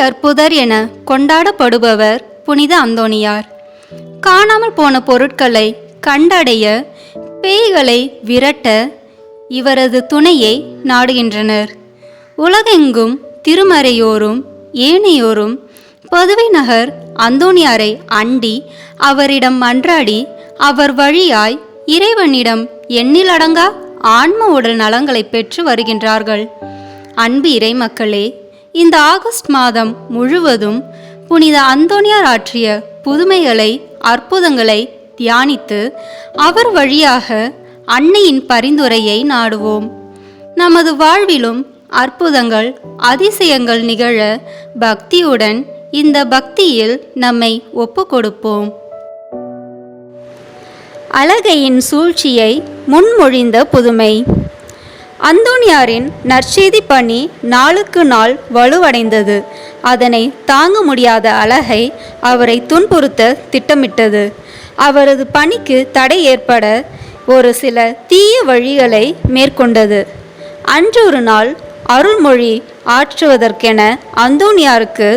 அற்புதர் என கொண்டாடப்படுபவர் புனித அந்தோணியார். காணாமல் போன பொருட்களை கண்டடைய, பேய்களை விரட்ட இவரது துணையை நாடுகின்றனர். உலகெங்கும் திருமறையோரும் ஏனையோரும் பதுவை நகர் அந்தோணியாரை அண்டி அவரிடம் மன்றாடி அவர் வழியாய் இறைவனிடம் எண்ணிலடங்கா ஆன்ம உடல் நலங்களை பெற்று வருகின்றார்கள். அன்பு இறை மக்களே, இந்த ஆகஸ்ட் மாதம் முழுவதும் புனித அந்தோணியார் ஆற்றிய புதுமைகளை, அற்புதங்களை தியானித்து அவர் வழியாக அன்னையின் பரிந்துரையை நாடுவோம். நமது வாழ்விலும் அற்புதங்கள், அதிசயங்கள் நிகழ பக்தியுடன் இந்த பக்தியில் நம்மை ஒப்பு கொடுப்போம். அழகையின் சூழ்ச்சியை முன்மொழிந்த புதுமை. அந்தோணியாரின் நற்செய்தி பணி நாளுக்கு நாள் வலுவடைந்தது. அதனை தாங்க முடியாத அழகை அவரை துன்புறுத்த திட்டமிட்டது. அவரது பணிக்கு தடை ஏற்பட ஒரு சில தீய வழிகளை மேற்கொண்டது. அன்று ஒரு நாள் அருள்மொழி ஆற்றுவதற்கென அந்தோணியாருக்கு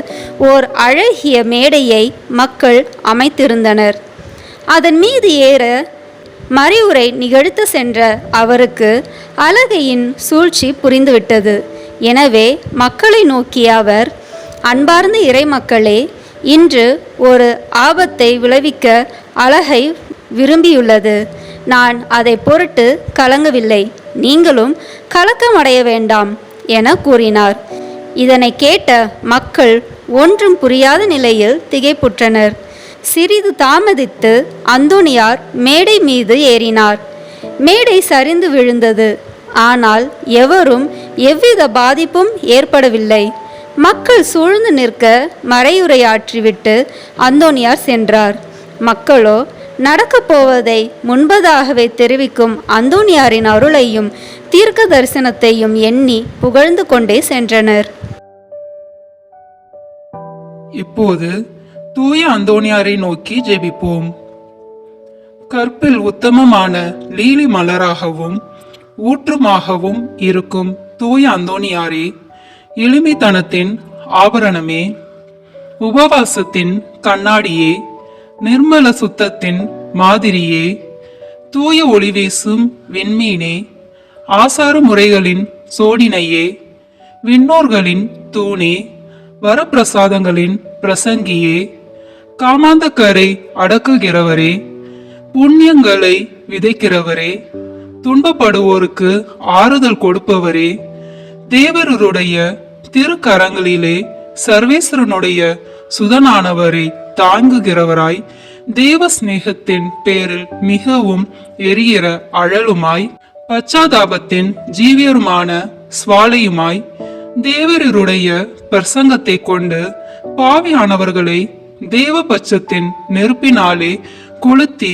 ஓர் அழகிய மேடையை மக்கள் அமைத்திருந்தனர். அதன் மீது ஏற மறைவுரை நிகழ்த்த சென்ற அவருக்கு அழகையின் சூழ்ச்சி புரிந்துவிட்டது. எனவே மக்களை நோக்கிய அவர், அன்பார்ந்த இறை மக்களே, இன்று ஒரு ஆபத்தை விளைவிக்க அழகை விரும்பியுள்ளது. நான் அதை பொருட்டு கலங்கவில்லை, நீங்களும் கலக்கமடைய வேண்டாம் என கூறினார். இதனை கேட்ட மக்கள் ஒன்றும் புரியாத நிலையில் திகைப்புற்றனர். சிறிது தாமதித்து அந்தோணியார் மேடை மீது ஏறினார். மேடை சரிந்து விழுந்தது. ஆனால் எவரும் எவ்வித பாதிப்பும் ஏற்படவில்லை. மக்கள் சூழ்ந்து நிற்க மறையுரையாற்றிவிட்டு அந்தோணியார் சென்றார். மக்களோ நடக்கப் போவதை முன்பதாகவே தெரிவிக்கும் அந்தோணியாரின் அருளையும் தீர்க்க தரிசனத்தையும் எண்ணி புகழ்ந்து கொண்டே சென்றனர். இப்போது தூய அந்தோணியாரை நோக்கி ஜெபிப்போம். கற்பில் உத்தமமான லீலி மலராகவும் ஊற்றுமாகவும் இருக்கும் தூய அந்தோணியாரே, எளிமைத்தனத்தின் ஆபரணமே, உபவாசத்தின் கண்ணாடியே, நிர்மல சுத்தத்தின் மாதிரியே, தூய ஒளி வீசும் விண்மீனே, ஆசார முறைகளின் சோடினையே, விண்ணோர்களின் தூணே, வரப்பிரசாதங்களின் பிரசங்கியே, காமாந்தக்கரை அடக்குகிறவரே, புண்ணியங்களை விதைக்கிறவரே, துன்பப்படுவோருக்கு ஆறுதல் கொடுப்பவரே, தேவருடைய திருக்கரங்களிலே சர்வேஸ்வரனுடைய சுதனானவரை தாங்குகிறவராய், தேவ சிநேகத்தின் பேரில் மிகவும் எரிகிற அழலுமாய், பச்சாதாபத்தின் ஜீவியருமான சுவாலையுமாய், தேவருடைய பிரசங்கத்தை கொண்டு பாவியானவர்களை தேவ பட்சத்தின் நெருப்பினாலே கொளுத்தி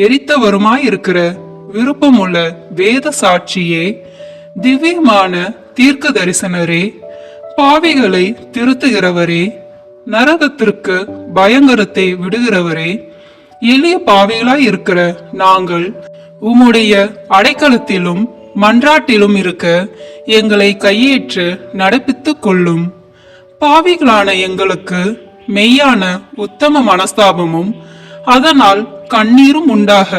எரித்தவருமாயிருக்கிற விருப்பமுள்ள வேத சாட்சியே, திவ்யமான தீர்க்க தரிசனரே, பாவிகளை திருத்துகிறவரே, நரகத்திற்கு பயங்கரத்தை விடுகிறவரே, எளிய பாவிகளாய் இருக்கிற நாங்கள் உம்முடைய அடைக்கலத்திலும் மன்றாட்டிலும் இருக்க எங்களை கையேற்று நடப்பித்துக் கொள்ளும். பாவிகளான எங்களுக்கு மெய்யான உத்தம மனஸ்தாபமும் அதனால் கண்ணீரும் உண்டாக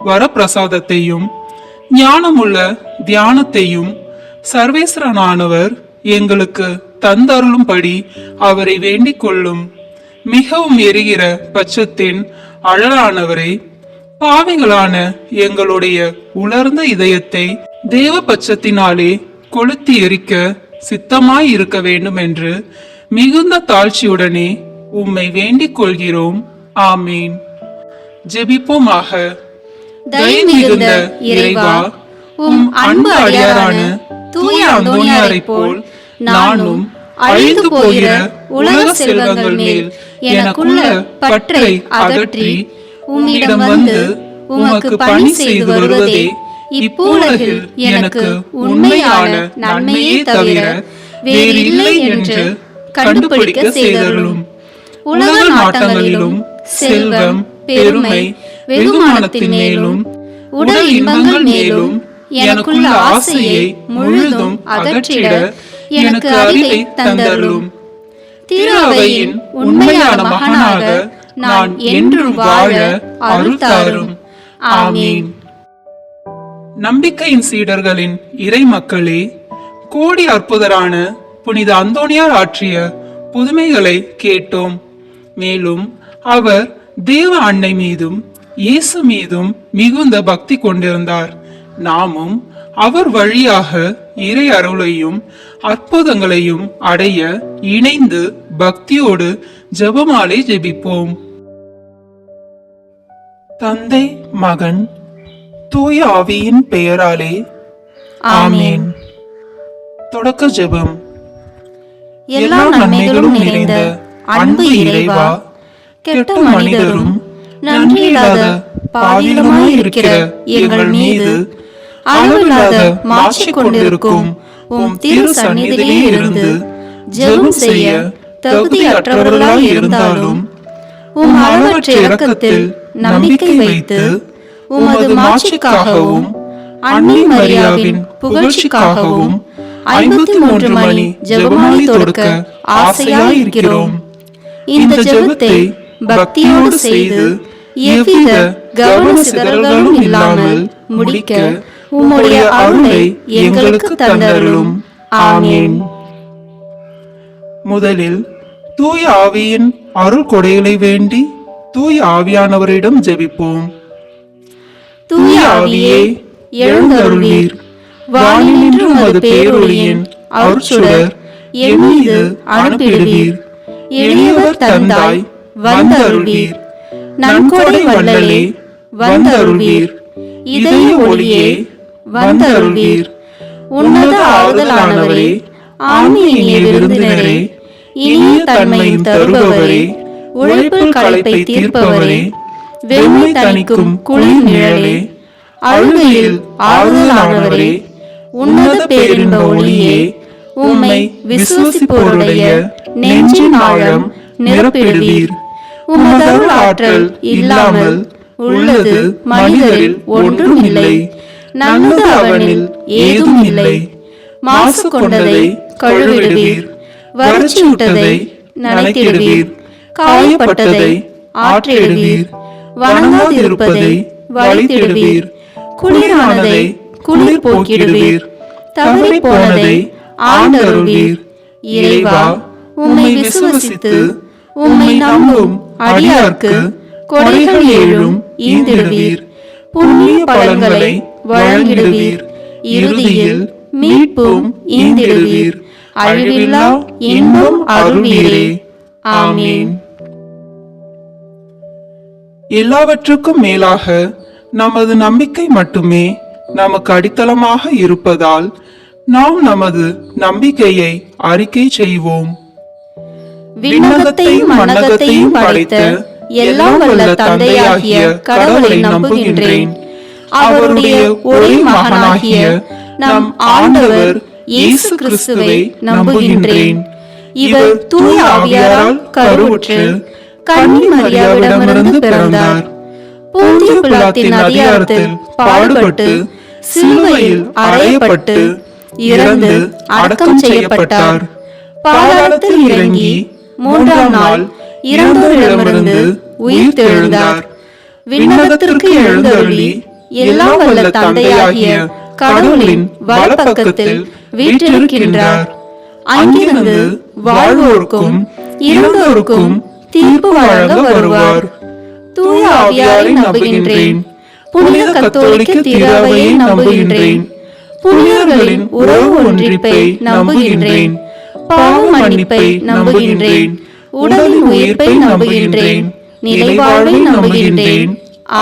வரப்பிரசாதத்தையும் ஞானமுள்ள தியானத்தையும் சர்வேஸ்வரனானவர் எங்களுக்கு தந்தருளும்படி அவரை வேண்டிக் கொள்ளும். மிகவும் எரிகிற பட்சத்தின் அழலானவரை, பாவிகளான எங்களுடைய உலர்ந்த இதயத்தை தேவ பட்சத்தினாலே கொளுத்தி எரிக்க சித்தமாய் இருக்க வேண்டும் என்று மிகுந்த தாழ்ச்சியுடனே உம்மை வேண்டிக் கொள்கிறோம். ஆமீன். ஜெபிப்போமாக. தயை மிகுந்த இறைவா, உம் அன்பு அடியாரான தூய அந்தோணியாரை போல் நானும் அழிந்து போகிற உலக செல்வங்கள் மேல் எனக்குள்ள பற்றை அகற்றி உம்மிடம் வந்து உமக்கு பணி செய்து வருவதே இப்பூலகில் எனக்கு உண்மையான நன்மையே தவிர வேறு இல்லை என்று கண்டுபிடிக்க செய்தருளும். உலக நாட்டங்களிலும் செல்வம், பெருமை, வெகுமானத்தின் மேலும் உடல் இன்பங்கள் மேலும் எனக்குள்ள ஆசையை முழுதும் அகற்றிட எனக்கு அறிவை தந்தருளும். திரு அவையின் உண்மையான மகனாக நான் என்றும் வாழ அருள் தாரும். ஆமீன். நம்பிக்கையின் சீடர்களின் இறை மக்களே, கோடி அற்புதரான புனித அந்தோணியார் ஆற்றிய புதுமைகளை கேட்டோம். மேலும் அவர் தேவ அன்னை மீதும் இயேசு மீதும் மிகுந்த பக்தி கொண்டிருந்தார். நாமும் அவர் வழியாக இறை அருளையும் அற்புதங்களையும் அடைய இணைந்து பக்தியோடு ஜெபமாலை ஜெபிப்போம். தந்தை, மகன், தூய ஆவியின் பெயராலே ஆமென். தொடக்க ஜெபம். எல்லா நன்மைகளும் நிறைந்த அன்பு இறைவா, கெட்ட மனிதரும் நன்றியில்லாத பாவிகளுமாய் இருக்கிற எங்கள் மீது அளவில்லாத மாட்சி கொண்டிருக்கும் உம் திரு சந்நிதியிலே இருந்து ஜெபம் செய்ய தகுதியற்றவர்களாய் இருந்தாலும் உம் அளவற்ற இரக்கத்தில் நம்பிக்கை வைத்து உமது மாட்சிக்காகவும் அன்னை மரியாவின் புகழ்ச்சிக்காகவும் 53 மணி ஜெபமாலை தொடுக்க ஆசையாய் இருக்கிறோம். இந்த ஜெபத்தை பக்தியோடு செய்து எவ்வித கவன சிதறல்களும் இல்லாமல் முடிக்க உம்முடைய அருளை எங்களுக்கு தந்தருளும். ஆமென். முதலில் தூய ஆவியின் அருள் கொடைகளை வேண்டி தூய ஆவியானவரிடம் ஜெபிப்போம். தூய ஆவியே, எழுந்தருளீர். வானினின்று உமது பேரொளியின் அருட்சுடர் என் மீது அனுப்பிடுவீர். எளியவர் தந்தாய் வந்தருள்வீர். நன்கொடை வள்ளலே வந்தருள்வீர். இதய ஒளியே வந்தருள்வீர். உன்னத ஆறுதலானவரே, ஆன்மீக விருந்தினரே, இனிய தன்மையும் தருபவரே, உழைப்பில் களைப்பை தீர்ப்பவரே, வெண்மை தணிக்கும் குளிர் நிழலே, அழுகையில் ஆறுதலானவரே, உன்னத பேரின்ப ஒளியே, உம்மை விசுவசிப்போருடைய நெஞ்சின் ஆழம் நிரப்பிடுவீர். உமதருள் ஆற்றல் இல்லாமல் உள்ளது மனிதரில் ஒன்றும் இல்லை. நல்லது அவனில் ஏதும் இல்லை. மாசு கொண்டதை கழுவிடுவீர். வறட்சியுட்டதை நனைத்திடுவீர். காயப்பட்டதை ஆற்றிடுவீர். வணங்காதிருப்பதை வழித்திடுவீர். குளிரானதை குளிர் போக்கிடுவீர். தவறி போனதை ஆண்டருள்வீர். இறைவா, உம்மை விசுவசித்து உம்மை நம்பும் அடியார்க்கு கொடைகள் ஏழும் ஈந்திடுவீர். புண்ணிய பலன்களை வழங்கிடுவீர். இறுதியில் மீட்பும் ஈந்திடுவீர். அழிவில்லா இன்பம் அருள்வீரே. ஆமென். எல்லாவற்றுக்கும் மேலாக நமது நம்பிக்கை மட்டுமே நமக்கு அடித்தளமாக இருப்பதால் நாம் நமது நம்பிக்கையை அறிக்கை செய்வோம். விண்ணகத்தையும் மண்ணகத்தையும் படைத்த எல்லாம் வல்ல தந்தையாகிய கடவுளை நம்புகின்றேன். அவருடைய ஒரே மகனாகிய நம் ஆண்டவர் இயேசு கிறிஸ்துவை நம்புகின்றேன். இவர் தூய ஆவியாரால் கருவுற்று கன்னி மரியாவிடமிருந்து பிறந்தார். போந்திய பிலாத்தின் அதிகாரத்தில் பாடுபட்டு சிலுவையில் அறையப்பட்டு இறந்து அடக்கம் செய்யப்பட்டார். பாதாளத்தில் இறங்கி 3ஆம் நாள் இறந்தோரிடமிருந்து உயிர் தெழுந்தார். விண்ணகத்திற்கு எழுந்தருளி எல்லாம் வல்ல தந்தையாகிய கடவுளின் வலப்பக்கத்தில் வீற்றிருக்கின்றார். அங்கிருந்து வாழ்வோருக்கும் இறந்தோருக்கும் தீர்ப்பு வழங்க வருவார். தூய ஆவியாரை நம்புகின்றேன். புனித கத்தோலிக்க திருஅவையை நம்புகின்றேன். புனிதர்களின் உறவு ஒன்றிப்பை நம்புகின்றேன். பாவ மன்னிப்பை நம்புகின்றேன். உடலின் உயிர்ப்பை நம்புகின்றேன். நிலைவாழ்வை நம்புகின்றேன்.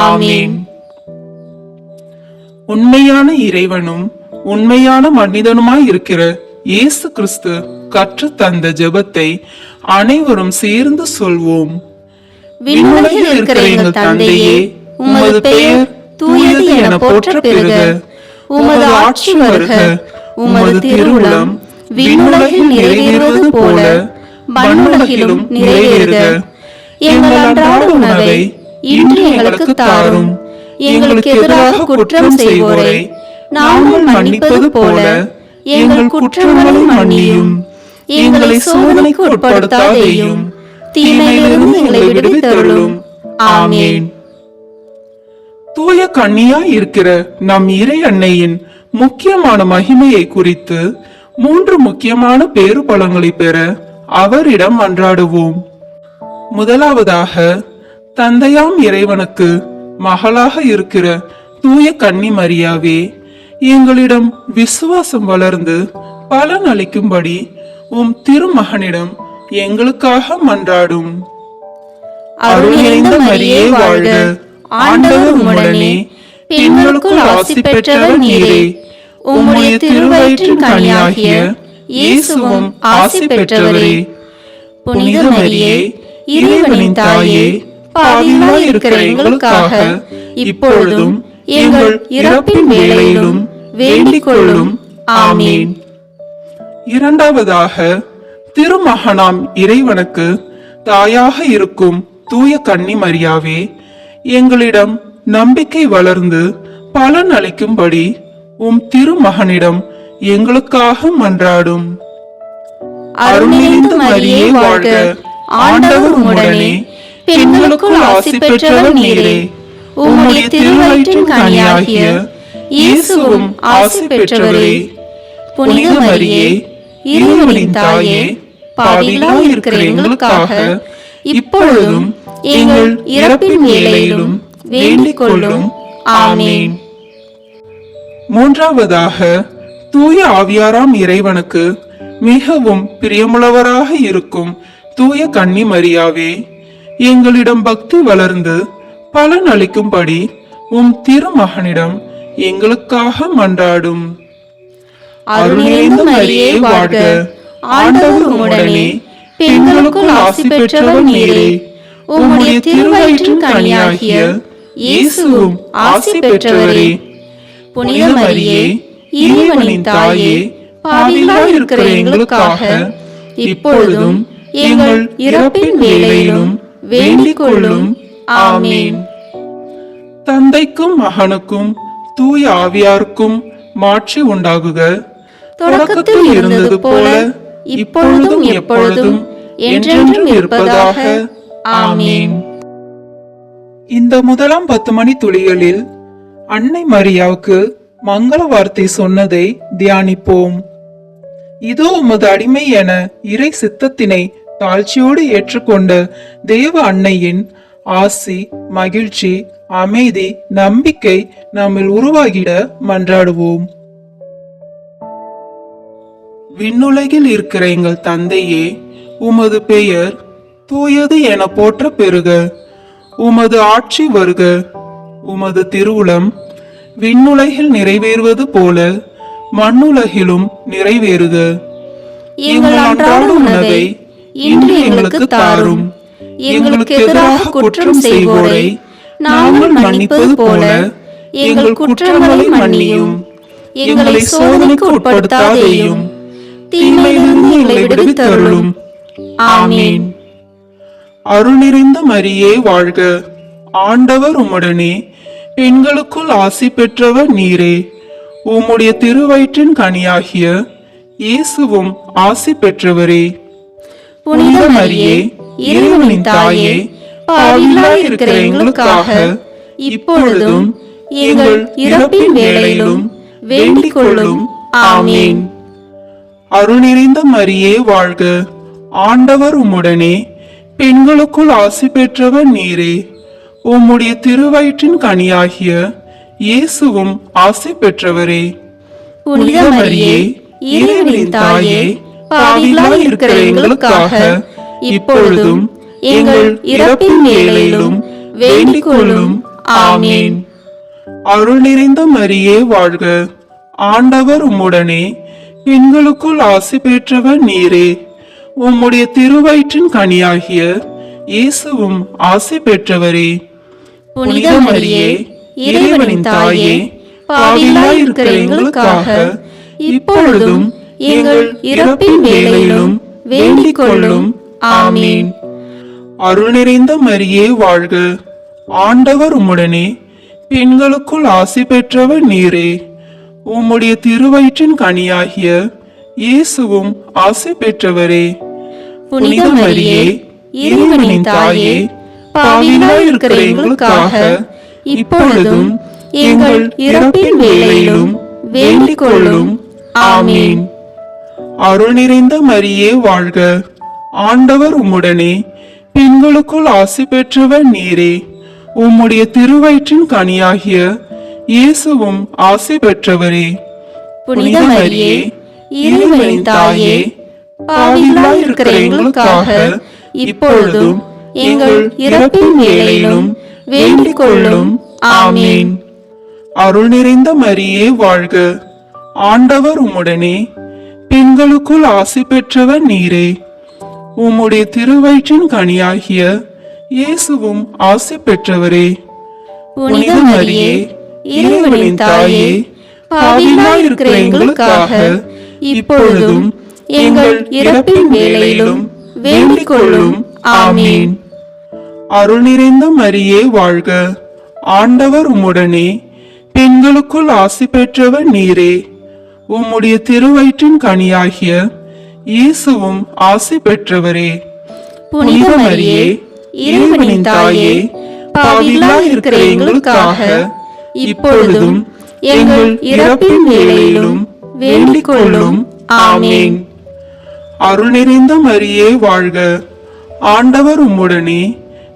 ஆமென். உண்மையான இறைவனும் உண்மையான மனிதனுமாய் இருக்கிற இயேசு கிறிஸ்து கற்று தந்த ஜெபத்தை அனைவரும் சேர்ந்து சொல்வோம். விண்ணுலகில் இருக்கிற எங்கள் தந்தையே, உமது பெயர் தூயது என போற்ற பெறுக. உமது ஆட்சி வருக. உமது திருவுளம் விண்ணுலகில் நிறைவேறுவது போல மண்ணுலகிலும் நிறைவேறுக. எங்கள் அன்றாட உணவை இன்று எங்களுக்கு தாரும். எங்களுக்கு எதிராக குற்றம் செய்வோரை நாங்கள் மன்னிப்பது போல எங்கள் குற்றங்களை மன்னியும். எங்களை சோதனைக்கு உட்படுத்தாதேயும் தீமையிலிருந்து எங்களை விடுவித்தருளும். ஆமென். தூய கன்னியாய் இருக்கிற நம் இறை அன்னையின் முக்கியமான மகிமையை குறித்து 3 முக்கியமான பேறு பலங்களை பெற அவரிடம் மன்றாடுவோம். முதலாவதாக, தந்தையாம் இறைவனுக்கு மகளாக இருக்கிற தூய கன்னி மரியாவே, எங்களிடம் விசுவாசம் வளர்ந்து பலன் அளிக்கும்படி உம் திருமகனிடம் எங்களுக்காக மன்றாடும். அருள் நிறைந்த மரியே வாழ்க, ஆண்டவர் உம்முடனே, பெண்களுக்குள் ஆசி பெற்றவர் நீரே. உம்முடைய திருவயிற்றின் கனியாகிய இயேசுவும் ஆசி பெற்றவரே. புனித மரியே, இறைவனின் தாயே, பாவிகளாய் இருக்கிற எங்களுக்காக இப்பொழுதும் எங்கள் இறப்பின் வேளையிலும் வேண்டிக் கொள்ளும். ஆமென். இரண்டாவதாக, திருமகனாம் இறைவனுக்கு தாயாக இருக்கும் தூய கன்னி மரியாவே, எங்களிடம் நம்பிக்கை வளர்ந்து பலன் அளிக்கும்படி உம் திருமகனிடம் எங்களுக்காக மன்றாடும். அருள் நிறைந்த மரியே வாழ்க, ஆண்டவர் உம்முடனே, பெண்களுக்குள் ஆசி பெற்றவர் நீரே. உம்முடைய திருவயிற்றின் கனியாகிய இயேசுவும் ஆசி பெற்றவரே. புனித மரியே, இறைவனின் தாயே, பாவிகளாய் இருக்கிற எங்களுக்காக இப்பொழுதும் எங்கள் இறப்பின் வேளையிலும் வேண்டிக் கொள்ளும். ஆமென். மூன்றாவதாக, தூய ஆவியாராம் இறைவனுக்கு மிகவும் பிரியமுள்ளவராக இருக்கும் தூய கன்னி மரியாவே, எங்களிடம் பக்தி வளர்ந்து பலன் அளிக்கும்படி உம் திருமகனிடம் எங்களுக்காக மன்றாடும். அருள் நிறைந்த மரியே வாழ்க, ஆண்டவர் உம்முடனே, பெண்களுக்குள் ஆசி பெற்றவர் நீரே. உம்முடைய திருவயிற்றின் கனியாகிய இயேசுவும் ஆசி பெற்றவரே. புனித மரியே, இறைவனின் தாயே, பாவிகளாய் இருக்கிற எங்களுக்காக இப்பொழுதும் எங்கள் இறப்பின் வேளையிலும் வேண்டிக் கொள்ளும். ஆமென். தந்தைக்கும் மகனுக்கும் தூய ஆவியாருக்கும் மாட்சி உண்டாகுக. தொடக்கத்தில் இருந்தது போல இப்பொழுதும் எப்பொழுதும் என்றென்றும் இருப்பதாக. ஆமென். இந்த முதலாம் 10 மணி துளிகளில் அன்னை மரியாவுக்கு மங்கள வார்த்தை சொன்னதை தியானிப்போம். இதோ உமது அடிமை என இறை சித்தத்தினை தாழ்ச்சியோடு ஏற்றுக்கொண்ட தேவ அன்னையின் ஆசி, மகிழ்ச்சி, அமைதி, நம்பிக்கை நம்மில் உருவாகிட மன்றாடுவோம். விண்ணுலகில் இருக்கிற எங்கள் தந்தையே, உமது பெயர் தூயது என போற்ற பெறுக. உமது ஆட்சி வருக. உமது திருவுளம் விண்ணுலகில் நிறைவேறுவது போல மண்ணுலகிலும் நிறைவேறுக. எங்கள் அன்றாட உணவை இன்று எங்களுக்கு தாரும். எங்களுக்கு எதிராக குற்றம் செய்வோரை நாங்கள் மன்னிப்பது போல எங்கள் குற்றங்களை மன்னியும். எங்களை சோதனைக்கு உட்படுத்தாதேயும் தீமையிலிருந்து எங்களை விடுவித்தருளும். ஆமென். அருள் நிறைந்த மரியே வாழ்க, ஆண்டவர் உம்முடனே, பெண்களுக்குள் ஆசி பெற்றவர் நீரே. உம்முடைய திருவயிற்றின் கனியாகிய இயேசுவும் ஆசி பெற்றவரே. புனித மரியே, இறைவனின் தாயே, பாவிகளாய் இருக்கிற எங்களுக்காக இப்பொழுதும் எங்கள் இறப்பின் வேளையிலும் வேண்டிக் கொள்ளும். ஆமென். அருள் நிறைந்த மரியே வாழ்க, ஆண்டவர் உம்முடனே, பெண்களுக்குள் ஆசி பெற்றவர் நீரே. உம்முடைய திருவயிற்றின் கனியாகிய இயேசுவும் ஆசி பெற்றவரே. புனித மரியே, இறைவனின் தாயே, பாவிகளாய் இருக்கிற எங்களுக்காக இப்பொழுதும் எங்கள் இறப்பின் வேளையிலும் வேண்டிக் கொள்ளும். ஆமென். அருள் நிறைந்த மரியே வாழ்க, ஆண்டவர் உம்முடனே, பெண்களுக்குள் ஆசி பெற்றவர் நீரே. உம்முடைய திருவயிற்றின் கனியாகிய இயேசுவும் ஆசி பெற்றவரே. புனித மரியே, இறைவனின் தாயே, பாவிகளாய் இருக்கிற எங்களுக்காக இப்பொழுதும் எங்கள் இறப்பின் வேளையிலும் வேண்டிக் கொள்ளும். ஆமென். அருள் நிறைந்த மரியே வாழ்க, ஆண்டவர் உம்முடனே, பெண்களுக்குள் ஆசி பெற்றவர் நீரே. உம்முடைய திருவயிற்றின் கனியாகிய இயேசுவும் ஆசி பெற்றவரே. புனித மரியே, இறைவனின் தாயே, பாவிகளாய் இருக்கிற எங்களுக்காக இப்பொழுதும் எங்கள் இறப்பின் வேளையிலும் வேண்டிக் கொள்ளும். ஆமீன். அருள் நிறைந்த மரியே வாழ்க, ஆண்டவர் உம்முடனே, பெண்களுக்குள் ஆசி பெற்றவர் நீரே. உம்முடைய திருவயிற்றின் கனியாகிய இயேசுவும் ஆசி பெற்றவரே. புனித மரியே, இறைவனின் தாயே, பாவிகளாய் இருக்கிற எங்களுக்காக இப்பொழுதும் எங்கள் இறப்பின் வேளையிலும் வேண்டிக் கொள்ளும். ஆமீன். அருள் நிறைந்த மரியே வாழ்க, ஆண்டவர் உம்முடனே, பெண்களுக்குள் ஆசி பெற்றவர் நீரே. உம்முடைய திருவயிற்றின் கனியாகிய இயேசுவும் ஆசி பெற்றவரே. புனித மரியே, இறைவனின் தாயே, பாவிகளாய் இருக்கிற எங்களுக்காக இப்பொழுதும் எங்கள் இறப்பின் வேளையிலும் வேண்டிக் கொள்ளும். ஆமீன். அருள் நிறைந்த மரியே வாழ்க, ஆண்டவர் உம்முடனே, பெண்களுக்குள் ஆசி பெற்றவர் நீரே. உம்முடைய திருவயிற்றின் கனியாகிய இயேசுவும் ஆசி பெற்றவரே. புனித மரியே, இறைவனின் தாயே, பாவிகளாய் இருக்கிற எங்களுக்காக இப்பொழுதும் எங்கள் இறப்பின் வேளையிலும் வேண்டிக் கொள்ளும். ஆமீன். அருள் நிறைந்த மரியே வாழ்க, ஆண்டவர் உம்முடனே,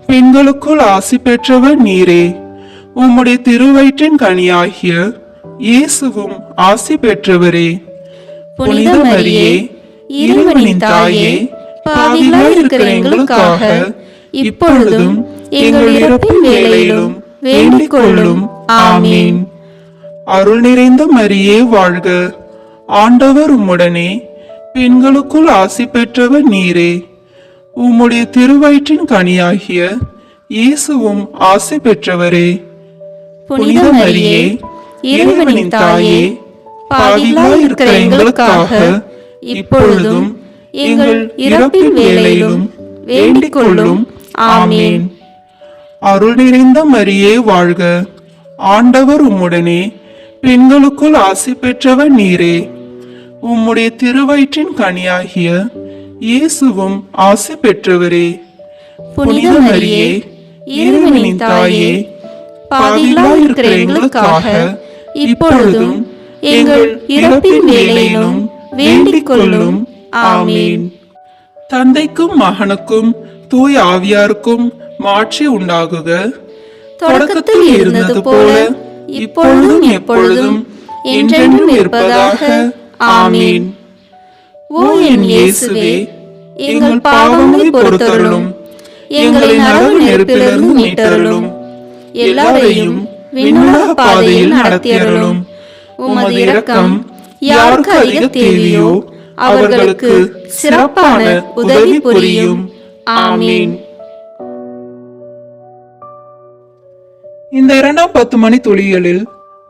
பெண்களுக்குள் ஆசி பெற்றவர் நீரே. உம்முடைய திருவயிற்றின் கனியாகிய இயேசுவும் ஆசி பெற்றவரே. புனித மரியே, இறைவனின் தாயே, பாவிகளாய் இருக்கிற எங்களுக்காக இப்பொழுதும் எங்கள் இறப்பின் வேளையிலும் வேண்டிக் கொள்ளும். ஆமீன். அருள் நிறைந்த மரியே வாழ்க, ஆண்டவர் உம்முடனே, பெண்களுக்குள் ஆசி பெற்றவர் நீரே. உம்முடைய திருவயிற்றின் கனியாகிய இயேசுவும் ஆசி பெற்றவரே. புனித மரியே, இறைவனின் தாயே, பாவிகளாய் இருக்கிற எங்களுக்காக இப்பொழுதும் எங்கள் இறப்பின் வேளையிலும் வேண்டிக் கொள்ளும். ஆமீன். அருள் நிறைந்த மரியே வாழ்க, ஆண்டவர் உம்முடனே, பெண்களுக்குள் ஆசி பெற்றவர் நீரே. உம்முடைய திருவயிற்றின் கனியாகிய இயேசுவும் ஆசி பெற்றவரே. புனித மரியே, இறைவனின் தாயே, பாவிகளாய் இருக்கிற எங்களுக்காக இப்பொழுதும் எங்கள் இறப்பின் வேளையிலும் வேண்டிக் கொள்ளும். ஆமீன். தந்தைக்கும் மகனுக்கும் தூய ஆவியாருக்கும் மாட்சி உண்டாகுக. தொடக்கத்தில் இருந்தது போல இப்பொழுதும் எப்பொழுதும் என்றென்றும் இருப்பதாக. ஆமீன். ஓ என் இயேசுவே, எங்கள் பாவங்களை பொறுத்தருளும், எங்களை நரக நெருப்பிலிருந்து மீட்டருளும், எல்லாரையும் விண்ணுலக பாதையில் நடத்தியருளும். உமது இரக்கம் யாருக்கு அதிக தேவையோ அவர்களுக்கு சிறப்பான உதவி புரியும். ஆமீன். இந்த 2 மணி துளிகளில்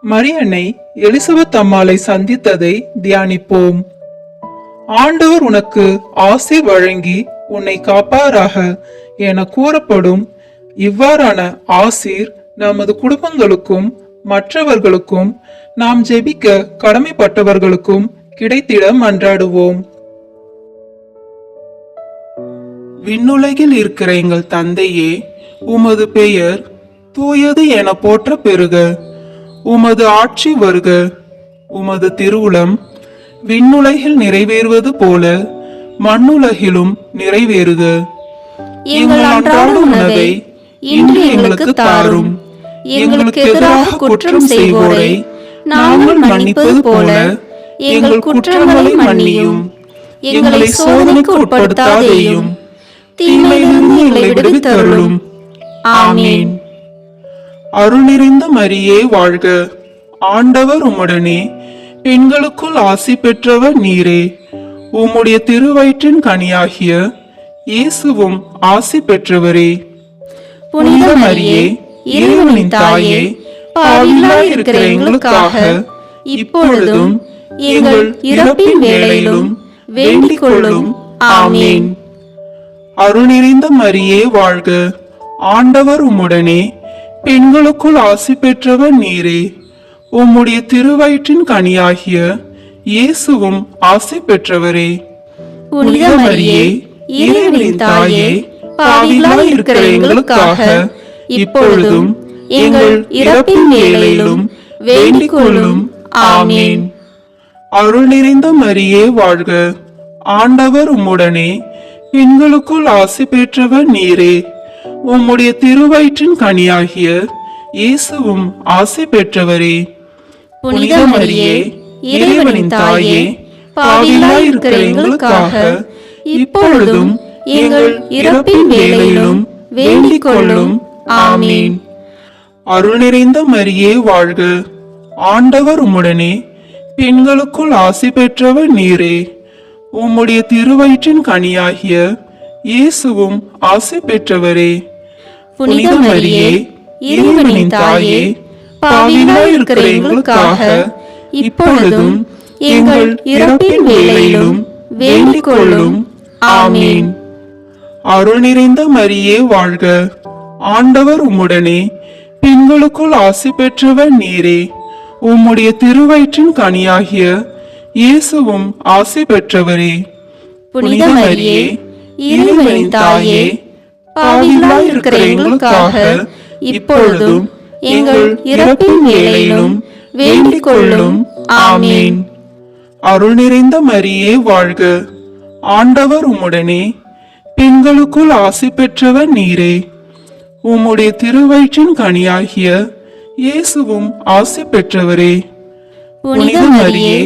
மரியன்னை எலிசபெத் அம்மாளை சந்தித்ததை தியானிப்போம். ஆண்டவர் உனக்கு ஆசி வழங்கி உன்னை காப்பாராக என கூறப்படும் இவ்வாறான ஆசீர் நமது குடும்பங்களுக்கும் மற்றவர்களுக்கும் நாம் ஜெபிக்க கடமைப்பட்டவர்களுக்கும் கிடைத்திட மன்றாடுவோம். விண்ணுலகில் இருக்கிற எங்கள் தந்தையே, உமது பெயர் தூயது என போற்ற பெறுக. உமது ஆட்சி வருக. உமது திருவுளம் விண்ணுலகில் நிறைவேறுவது போல மண்ணுலகிலும் நிறைவேறுக. எங்கள் அன்றாட உணவை இன்று எங்களுக்கு தாரும். எங்களுக்கு எதிராக குற்றம் செய்வோரை நாங்கள் மன்னிப்பது போல எங்கள் குற்றங்களை மன்னியும். எங்களை சோதனைக்கு உட்படுத்தாதேயும், தீமையிலிருந்து எங்களை விடுவித்தருளும். ஆமீன். அருள் நிறைந்த மரியே வாழ்க, ஆண்டவர் உம்முடனே, பெண்களுக்குள் ஆசி பெற்றவர் நீரே. உம்முடைய திருவயிற்றின் கனியாகிய இயேசுவும் ஆசி பெற்றவரே. புனித மரியே, இறைவனின் தாயே, பாவிகளாய் இருக்கிற எங்களுக்காக இப்பொழுதும் எங்கள் இறப்பின் வேளையிலும் வேண்டிக் கொள்ளும். ஆமீன். அருள் நிறைந்த மரியே வாழ்க, ஆண்டவர் உம்முடனே, பெண்களுக்குள் ஆசி பெற்றவர் நீரே. உம்முடைய திருவயிற்றின் கனியாகிய இயேசுவும் ஆசி பெற்றவரே. புனித மரியே, இறைவனின் தாயே, பாவிகளாய் இருக்கிற எங்களுக்காக இப்பொழுதும் எங்கள் இறப்பின் வேளையிலும் வேண்டிக் கொள்ளும். ஆமென். அருள் நிறைந்த மரியே வாழ்க, ஆண்டவர் உம்முடனே, பெண்களுக்குள் ஆசி பெற்றவர் நீரே. உம்முடைய திருவயிற்றின் கனியாகிய இயேசுவும் ஆசி பெற்றவரே. புனித மரியே, இறைவனின் தாயே, பாவிகளாய் இருக்கிற எங்களுக்காக இப்பொழுதும் எங்கள் இறப்பின் வேளையிலும் வேண்டிக் கொள்ளும். ஆமென். அருள் நிறைந்த மரியே வாழ்க, ஆண்டவர் உம்முடனே, பெண்களுக்குள் ஆசி பெற்றவர் நீரே. உம்முடைய திருவயிற்றின் கனியாகிய இயேசுவும் ஆசி பெற்றவரே. புனித மரியே, இறைவனின் தாயே, பாவிகளாய் இருக்கிற எங்களுக்காக இப்பொழுதும் எங்கள் இறப்பின் வேளையிலும் வேண்டிக் கொள்ளும். ஆமென். அருள் நிறைந்த மரியே வாழ்க, ஆண்டவர் உம்முடனே, பெண்களுக்குள் ஆசி பெற்றவர் நீரே. உம்முடைய திருவயிற்றின் கனியாகிய இயேசுவும் ஆசி பெற்றவரே. புனித மரியே, இறைவனின் தாயே, பாவிகளாய் இருக்கிற எங்களுக்காக இப்பொழுதும் எங்கள் இறப்பின் வேளையிலும் வேண்டிக் கொள்ளும். ஆமென். அருள் நிறைந்த மரியே வாழ்க, ஆண்டவர் உம்முடனே, பெண்களுக்குள் ஆசி பெற்றவர் நீரே. உம்முடைய திருவயிற்றின் கனியாகிய இயேசுவும் ஆசி பெற்றவரே. புனித மரியே,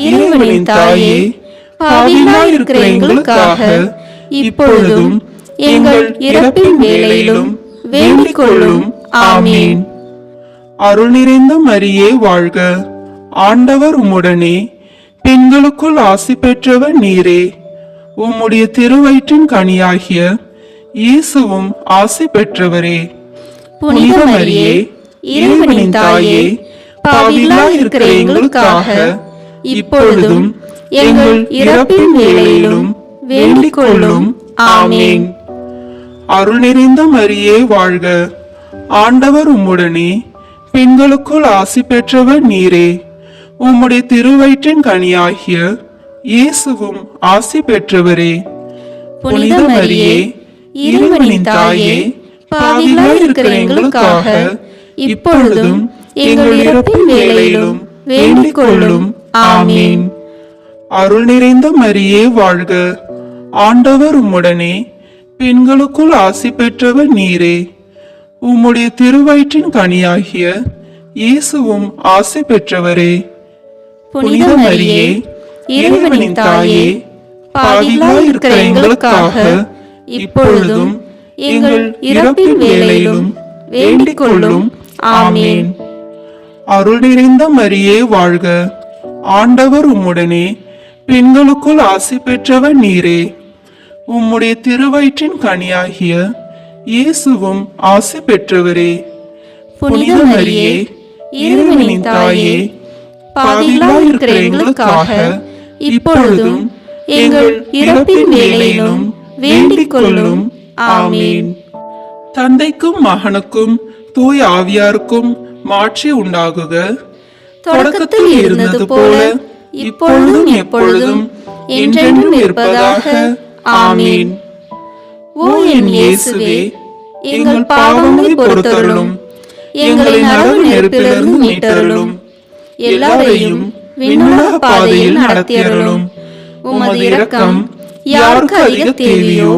இறைவனின் தாயே, பாவிகளாய் இருக்கிற எங்களுக்காக இப்பொழுதும் எங்கள் இறப்பின் வேளையிலும் வேண்டிக் கொள்ளும். ஆமென். அருள் நிறைந்த மரியே வாழ்க, ஆண்டவர் உம்முடனே, பெண்களுக்குள் ஆசி பெற்றவர் நீரே. உம்முடைய திருவயிற்றின் கனியாகிய இயேசுவும் ஆசி பெற்றவரே. புனித மரியே, இறைவனின் தாயே, பாவிகளாய் இருக்கிற எங்களுக்காக இப்பொழுதும் எங்கள் இறப்பின் வேளையிலும் வேண்டிக் கொள்ளும். ஆமென். அருள் நிறைந்த மரியே வாழ்க, ஆண்டவர் உம்முடனே, பெண்களுக்குள் ஆசி பெற்றவர் நீரே. உம்முடைய திருவயிற்றின் கனியாகிய இயேசுவும் ஆசி பெற்றவரே. புனித மரியே, இறைவனின் தாயே, பாவிகளாய் இருக்கிற எங்களுக்காக இப்பொழுதும் எங்கள் இறப்பின் வேளையிலும் வேண்டிக் கொள்ளும். ஆமென். அருள் நிறைந்த மரியே வாழ்க, ஆண்டவர் உம்முடனே, பெண்களுக்குள் ஆசி பெற்றவர் நீரே. உம்முடைய திருவயிற்றின் கனியாகிய இயேசுவும் ஆசி பெற்றவரே. புனித மரியே, இறைவனின் தாயே, பாவிகளாய் இருக்கிற எங்களுக்காக இப்பொழுதும் எங்கள் இறப்பின் வேளையிலும் வேண்டிக் கொள்ளும். ஆமென். அருள் நிறைந்த மரியே வாழ்க, ஆண்டவர் உம்முடனே, பெண்களுக்குள் ஆசி பெற்றவர் நீரே. உம்முடைய திருவயிற்றின் கனியாகிய இயேசுவும் ஆசி பெற்றவரே. புனித மரியே, இறைவனின் தாயே, பாவிகளாய் இருக்கிற எங்களுக்காக இப்பொழுதும் எங்கள் இறப்பின் வேளையிலும் வேண்டிக் கொள்ளும். ஆமென். தந்தைக்கும் மகனுக்கும் தூய ஆவியாருக்கும் மாட்சி உண்டாகுக. தொடக்கத்தில் இருந்தது போல இப்பொழுதும் எப்பொழுதும் என்றென்றும் இருப்பதாக. ஆமென். ஓ என் இயேசுவே, எங்கள் பாவங்களை பொறுத்தருளும், எங்களை நரக நெருப்பிலிருந்து மீட்டருளும், எல்லாரையும் விண்ணுலக பாதையில் நடத்தியருளும். உமது இரக்கம் யாருக்கு அதிக தேவையோ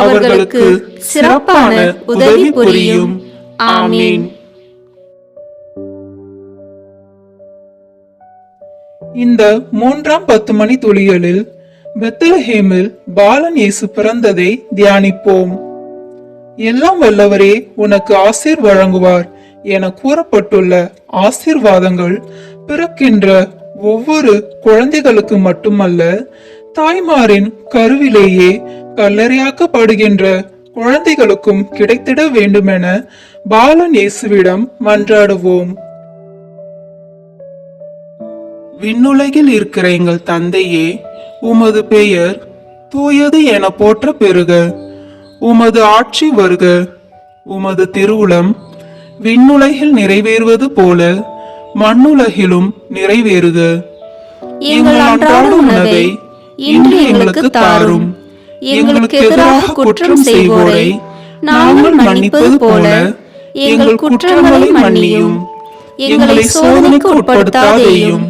அவர்களுக்கு சிறப்பான உதவி புரியும். ஆமென். இந்த 3ஆம் 10 மணி துளிகளில் பெத்லஹேமில் பாலன் இயேசு பிறந்ததை தியானிப்போம். எல்லாம் வல்லவரே உனக்கு ஆசீர் வழங்குவார் என கூறப்பட்டுள்ள ஆசீர்வாதங்கள் பிறக்கின்ற ஒவ்வொரு குழந்தைகளுக்கு மட்டுமல்ல, தாய்மாரின் கருவிலேயே கல்லறையாக்கப்படுகின்ற குழந்தைகளுக்கும் கிடைத்திட வேண்டுமென பாலன் இயேசுவிடம் மன்றாடுவோம். விண்ணுலகில் இருக்கிற எங்கள் தந்தையே, உமது பெயர் தூயது என போற்ற பெறுக. உமது ஆட்சி வருக. உமது திருவுளம் விண்ணுலகில் நிறைவேறுவது போல மண்ணுலகிலும் நிறைவேறுக. எங்கள் அன்றாட உணவை இன்று எங்களுக்கு தாரும். எங்களுக்கு எதிராக குற்றம் செய்வோரை நாங்கள் மன்னிப்பது போல எங்கள் குற்றங்களை மன்னியும். எங்களை சோதனைக்கு உட்படுத்தாதேயும்,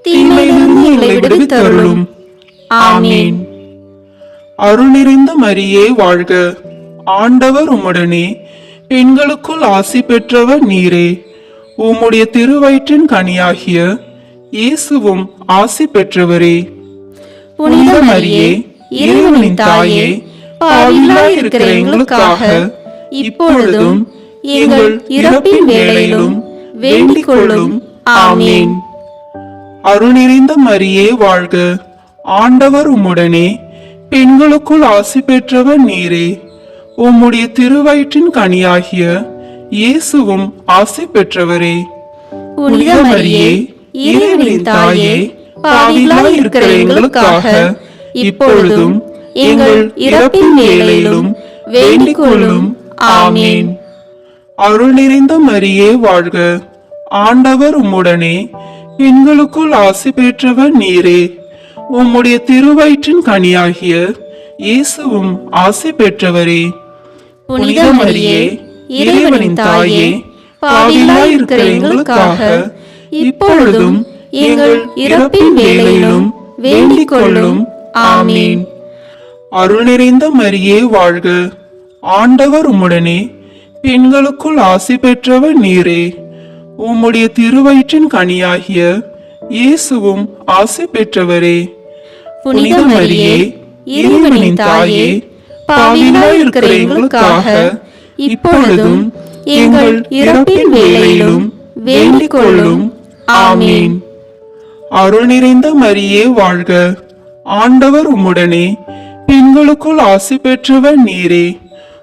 தீமையிலிருந்து எங்களை விடுவித்தருளும். ஆமென். அருள் நிறைந்த மரியே வாழ்க, ஆண்டவர் உம்முடனே, பெண்களுக்குள் ஆசி பெற்றவர் நீரே. உம்முடைய திருவயிற்றின் கனியாகிய இயேசுவும் ஆசி பெற்றவரே. புனித மரியே, இறைவனின் தாயே, பாவிகளாய் இருக்கிற எங்களுக்காக இப்பொழுதும் எங்கள் இறப்பின் வேளையிலும் வேண்டிக் கொள்ளும். ஆமென். அருள் நிறைந்த மரியே வாழ்க, ஆண்டவர் உம்முடனே, பெண்களுக்குள் ஆசி பெற்றவர் நீரே. உம்முடைய திருவயிற்றின் கனியாகிய இயேசுவும் ஆசி பெற்றவரே. புனித மரியே, இறைவனின் தாயே, பாவிகளாய் இருக்கிற எங்களுக்காக இப்பொழுதும் எங்கள் இறப்பின் வேளையிலும் வேண்டிக் கொள்ளும். ஆமென். அருள் நிறைந்த மரியே வாழ்க, ஆண்டவர் உம்முடனே, பெண்களுக்குள் ஆசி பெற்றவர் நீரே. உம்முடைய திருவயிற்றின் கனியாகிய இயேசுவும் ஆசி பெற்றவரே. புனித மரியே, இறைவனின் தாயே, பாவிகளாய் இருக்கிற எங்களுக்காக இப்பொழுதும் எங்கள் இறப்பின் வேளையிலும் வேண்டிக் கொள்ளும். ஆமென். அருள் நிறைந்த மரியே வாழ்க, ஆண்டவர் உம்முடனே, பெண்களுக்குள் ஆசி பெற்றவர் நீரே. உம்முடைய திருவயிற்றின் கனியாகிய இயேசுவும் ஆசி பெற்றவரே. புனித மரியே, இறைவனின் தாயே, பாவிகளாய் இருக்கிற எங்களுக்காக இப்பொழுதும் எங்கள் இறப்பின் வேளையிலும் வேண்டிக் கொள்ளும். ஆமென். அருள் நிறைந்த மரியே வாழ்க, ஆண்டவர் உம்முடனே, பெண்களுக்குள் ஆசி பெற்றவர் நீரே.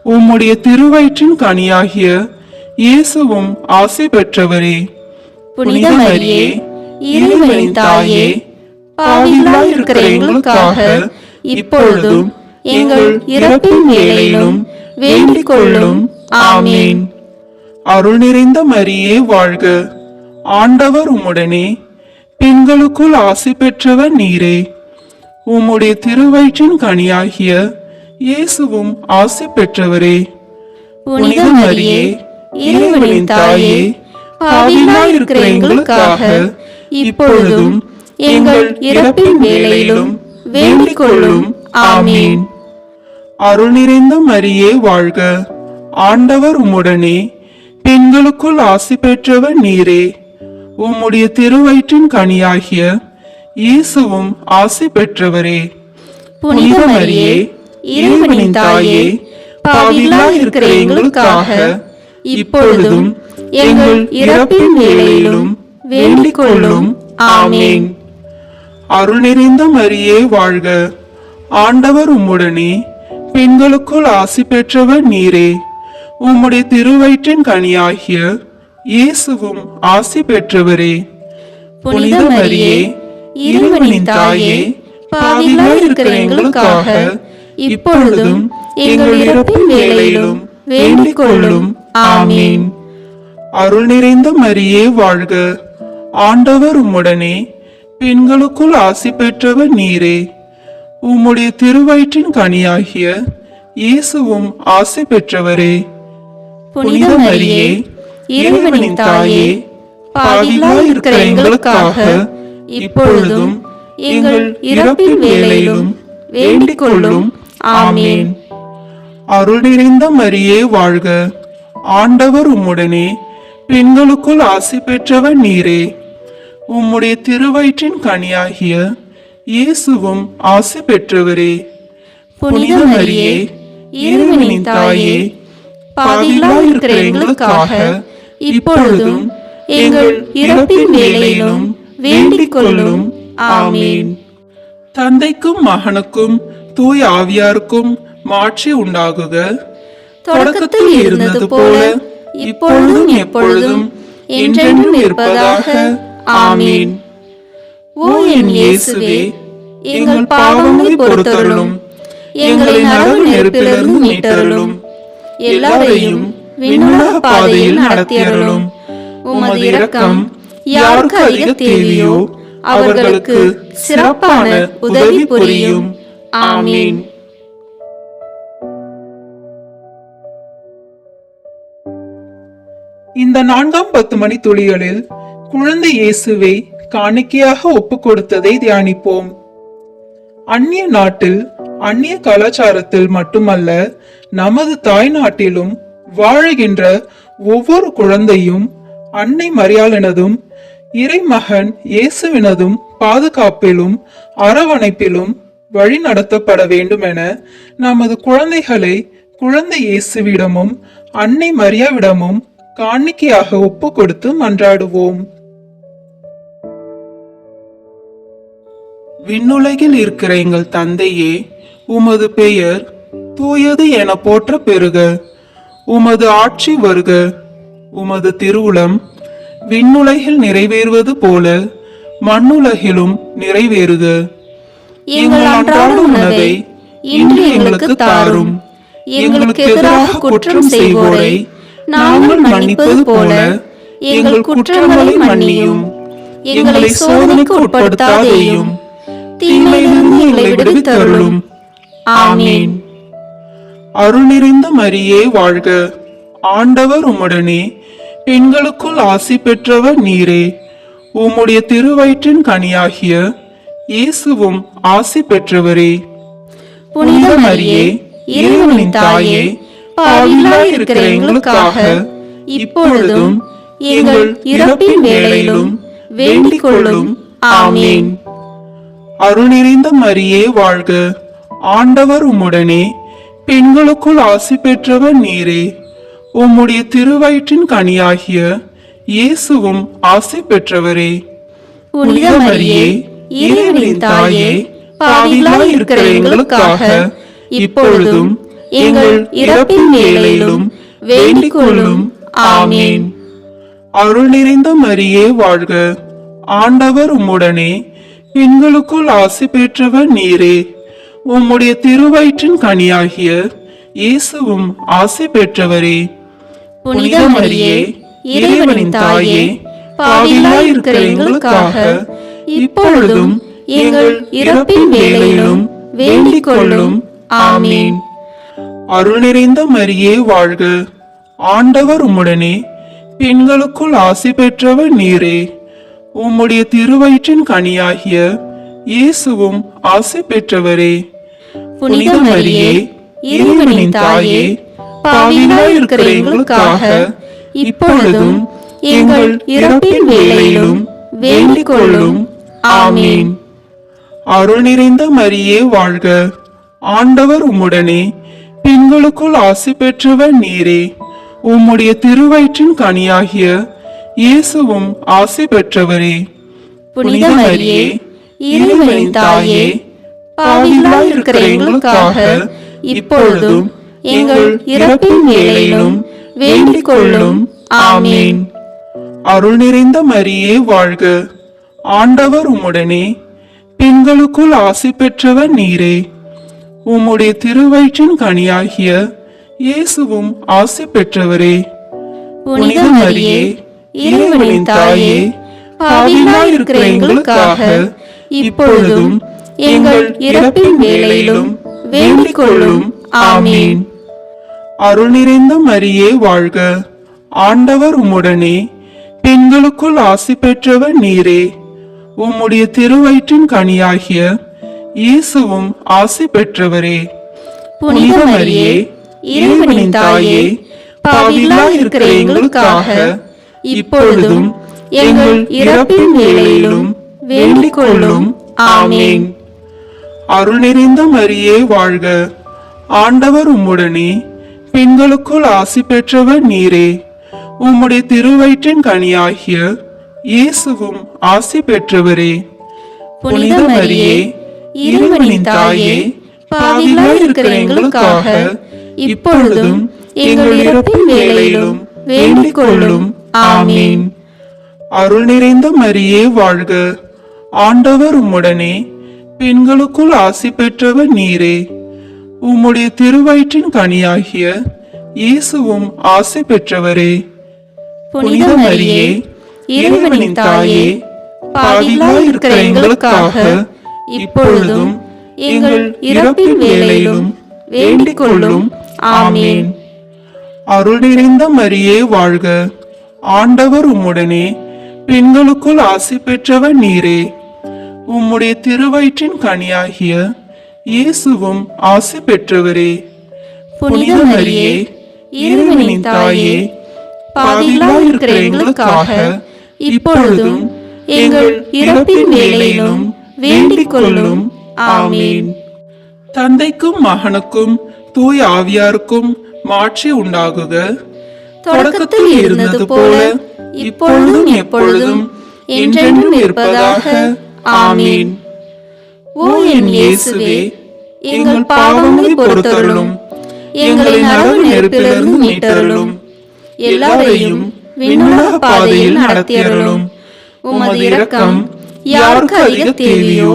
உம்முடைய திருவயிற்றின் கனியாகிய இயேசுவும் ஆசி பெற்றவரே. புனித மரியே, இறைவனின் தாயே, பாவிகளாய் இருக்கிற எங்களுக்காக இப்பொழுதும் எங்கள் இறப்பின் வேளையிலும் வேண்டிக் கொள்ளும். ஆமென். அருள் நிறைந்த மரியே வாழ்க, ஆண்டவர் உம்முடனே, பெண்களுக்குள் ஆசி பெற்றவர் நீரே. உம்முடைய திருவயிற்றின் கனியாகிய இயேசுவும் ஆசி பெற்றவரே. புனித மரியே, இறைவனின் தாயே, பாவிகளாய் இருக்கிற எங்களுக்காக இப்பொழுதும் எங்கள் இறப்பின் வேளையிலும் வேண்டிக் கொள்ளும். ஆமென். அருள் நிறைந்த மரியே வாழ்க, ஆண்டவர் உம்முடனே, பெண்களுக்குள் ஆசி பெற்றவர் நீரே. உம்முடைய திருவயிற்றின் கனியாகிய இயேசுவும் ஆசி பெற்றவரே. புனித மரியே, இறைவனின் தாயே, பாவிகளாய் இருக்கிற எங்களுக்காக இப்பொழுதும் எங்கள் இறப்பின் வேளையிலும் வேண்டிக் கொள்ளும். ஆமென். அருள் நிறைந்த மரியே வாழ்க, ஆண்டவர் உம்முடனே, பெண்களுக்குள் ஆசி பெற்றவர் நீரே. உம்முடைய திருவயிற்றின் கனியாகிய இயேசுவும் ஆசி பெற்றவரே. புனித மரியே, இறைவனின் தாயே, பாவிகளாய் இருக்கிற எங்களுக்காக இப்பொழுதும் எங்கள் இறப்பின் வேளையிலும் வேண்டிக் கொள்ளும். ஆமென். அருள் நிறைந்த மரியே வாழ்க, ஆண்டவர் உம்முடனே, பெண்களுக்குள் ஆசி பெற்றவர் நீரே. உம்முடைய திருவயிற்றின் கனியாகிய இயேசுவும் ஆசி பெற்றவரே. புனித மரியே, இறைவனின் தாயே, பாவிகளாய் இருக்கிற எங்களுக்காக இப்பொழுதும் எங்கள் இறப்பின் வேளையிலும் வேண்டிக் கொள்ளும். ஆமென். அருள் நிறைந்த மரியே வாழ்க, ஆண்டவர் உம்முடனே, பெண்களுக்குள் ஆசி பெற்றவர் நீரே. உம்முடைய திருவயிற்றின் கனியாகிய இயேசுவும் ஆசி பெற்றவரே. புனித மரியே, இறைவனின் தாயே, பாவிகளாய் இருக்கிற எங்களுக்காக இப்பொழுதும் எங்கள் இறப்பின் வேளையிலும் வேண்டிக் கொள்ளும். ஆமென். தந்தைக்கும் மகனுக்கும் தூய ஆவியாருக்கும் மாட்சி உண்டாகுக. தொடக்கத்தில் இருந்தது போல இப்பொழுதும் எப்பொழுதும் என்றென்றும் இருப்பதாக. ஆமென். ஓ என் இயேசுவே, எங்கள் பாவங்களை பொறுத்தருளும், எங்களை நரக நெருப்பிலிருந்து மீட்டருளும், எல்லாரையும் விண்ணுலக பாதையில் நடத்தியருளும். உமது இரக்கம் யாருக்கு அதிக தேவையோ அவர்களுக்கு சிறப்பான உதவி புரியும். ஆமீன். இந்த 4ஆம் 10 மணி துளிகளில் குழந்தை இயேசுவை காணிக்கையாக ஒப்புக் கொடுத்ததை தியானிப்போம். அந்நிய நாட்டில், அந்நிய கலாச்சாரத்தில் மட்டுமல்ல, நமது தாய் நாட்டிலும் வாழுகின்ற ஒவ்வொரு குழந்தையும் அன்னை மரியாளினதும் இறைமகன் இயேசுவினதும் பாதுகாப்பிலும் அரவணைப்பிலும் வழி நடத்தப்பட வேண்டும் என நமது குழந்தைகளை குழந்தை இயேசுவிடமும் அன்னை மரியாவிடமும் காணிக்கையாக ஒப்பு கொடுத்து மன்றாடுவோம். விண்ணுலகில் இருக்கிற எங்கள் தந்தையே, உமது பெயர் தூயது என போற்ற பெறுக. உமது ஆட்சி வருக. உமது திருவுளம் விண்ணுலகில் நிறைவேறுவது போல மண்ணுலகிலும் நிறைவேறுக. எங்கள் அன்றாட உணவை இன்று எங்களுக்கு தாரும். எங்களுக்கு எதிராக குற்றம் செய்வோரை நாங்கள் மன்னிப்பது போல எங்கள் குற்றங்களை மன்னியும். எங்களை சோதனைக்கு உட்படுத்தாதேயும், தீமையிலிருந்து எங்களை விடுவித்தருளும். ஆமீன். அருள் நிறைந்த மரியே வாழ்க. ஆண்டவர் உம்முடனே, பெண்களுக்குள் ஆசி பெற்றவர் நீரே. உம்முடைய திருவயிற்றின் கனியாகிய இயேசுவும் ஆசி பெற்றவரே. புனித மரியே, இறைவனின் தாயே, பாவிகளாய் இருக்கிற எங்களுக்காக இப்பொழுதும் எங்கள் இறப்பின் வேளையிலும் வேண்டிக் கொள்ளும். ஆமீன். அருள் நிறைந்த மரியே வாழ்க. ஆண்டவர் உம்முடனே, பெண்களுக்குள் ஆசி பெற்றவர் நீரே. உம்முடைய திருவயிற்றின் கனியாகிய இயேசுவும் ஆசி பெற்றவரே. புனித மரியே, இறைவனின் தாயே, பாவிகளாய் இருக்கிற எங்களுக்காக இப்பொழுதும் எங்கள் இறப்பின் வேளையிலும் வேண்டிக் கொள்ளும். ஆமீன். அருள் நிறைந்த மரியே வாழ்க. ஆண்டவர் உம்முடனே, பெண்களுக்குள் ஆசி பெற்றவர் நீரே. உம்முடைய திருவயிற்றின் கனியாகிய இயேசுவும் ஆசி பெற்றவரே. புனித மரியே, இறைவனின் தாயே, பாவிகளாய் இருக்கிற எங்களுக்காக இப்பொழுதும் எங்கள் இறப்பின் வேளையிலும் வேண்டிக் கொள்ளும். ஆமீன். அருள் நிறைந்த மரியே வாழ்க. ஆண்டவர் உம்முடனே, பெண்களுக்குள் ஆசி பெற்றவர் நீரே. உம்முடைய திருவயிற்றின் கனியாகிய இயேசுவும் ஆசி பெற்றவரே. புனித மரியே, இறைவனின் தாயே, பாவிகளாய் இருக்கிற எங்களுக்காக இப்பொழுதும் எங்கள் இறப்பின் வேளையிலும் வேண்டிக் கொள்ளும். ஆமீன். அருள் நிறைந்த மரியே வாழ்க. ஆண்டவர் உம்முடனே, பெண்களுக்குள் ஆசி பெற்றவர் நீரே. உம்முடைய திருவயிற்றின் கனியாகிய இயேசுவும் ஆசி பெற்றவரே. புனித மரியே, இறைவனின் தாயே, பாவிகளாய் இருக்கிற எங்களுக்காக இப்பொழுதும் எங்கள் இறப்பின் வேளையிலும் வேண்டிக் கொள்ளும். ஆமீன். அருள் நிறைந்த மரியே வாழ்க. ஆண்டவர் உம்முடனே, பெண்களுக்குள் ஆசி பெற்றவர் நீரே. உம்முடைய திருவயிற்றின் கனியாகிய இயேசுவும் ஆசி பெற்றவரே. புனித மரியே, இறைவனின் தாயே, பாவிகளாய் இருக்கிற எங்களுக்காக இப்பொழுதும் எங்கள் இறப்பின் வேளையிலும் வேண்டிக் கொள்ளும். ஆமீன். அருள் நிறைந்த மரியே வாழ்க. ஆண்டவர் உம்முடனே, பெண்களுக்குள் ஆசி பெற்றவர் நீரே. உம்முடைய திருவயிற்றின் கனியாகிய இயேசுவும் ஆசி பெற்றவரே. புனித மரியே, இறைவனின் தாயே, பாவிகளாய் இருக்கிற எங்களுக்காக இப்பொழுதும் எங்கள் இறப்பின் வேளையிலும் வேண்டிக் கொள்ளும். ஆமீன். அருள் நிறைந்த மரியே வாழ்க. ஆண்டவர் உம்முடனே, பெண்களுக்குள் ஆசி பெற்றவர் நீரே. உம்முடைய திருவயிற்றின் கனியாகிய இயேசுவும் ஆசி பெற்றவரே. புனித மரியே, இறைவனின் தாயே, பாவிகளாய் இருக்கிற எங்களுக்காக இப்பொழுதும் எங்கள் இறப்பின் வேளையிலும் வேண்டிக் கொள்ளும். ஆமீன். அருள் நிறைந்த மரியே வாழ்க. ஆண்டவர் உம்முடனே, பெண்களுக்குள் ஆசி பெற்றவர் நீரே. உம்முடைய திருவயிற்றின் கனியாகிய இயேசுவும் ஆசி பெற்றவரே. புனித மரியே, இறைவனின் தாயே, பாவிகளாய் இருக்கிற எங்களுக்காக இப்பொழுதும் எங்கள் இறப்பின் வேளையிலும் வேண்டிக் கொள்ளும். ஆமேன். அருள் நிறைந்த மரியே வாழ்க, ஆண்டவர் உம்முடனே, பெண்களுக்குள் ஆசி பெற்றவர் நீரே. உம்முடைய திருவயிற்றின் கனியாகிய இயேசுவும் ஆசி பெற்றவரே. புனித மரியே, இறைவனின் தாயே, பாவிகளாய் இருக்கிற எங்களுக்காக இப்பொழுதும் எங்கள் இறப்பின் வேளையிலும் வேண்டிக் கொள்ளும். ஆமேன். தந்தைக்கும் மகனுக்கும் தூய ஆவியாருக்கும் மாட்சி உண்டாகுக. தொடக்கத்தில் இருந்தது போல இப்பொழுதும் எப்பொழுதும் என்றென்றும் இருப்பதாக. ஆமேன். ஓ என் இயேசுவே, எங்கள் பாவங்களை பொறுத்தருளும், எங்களை நரக நெருப்பிலிருந்து மீட்டருளும், எல்லாரையும் விண்ணுலக பாதையில் நடத்தியருளும். உமது இரக்கம் யாருக்கு அதிக தேவையோ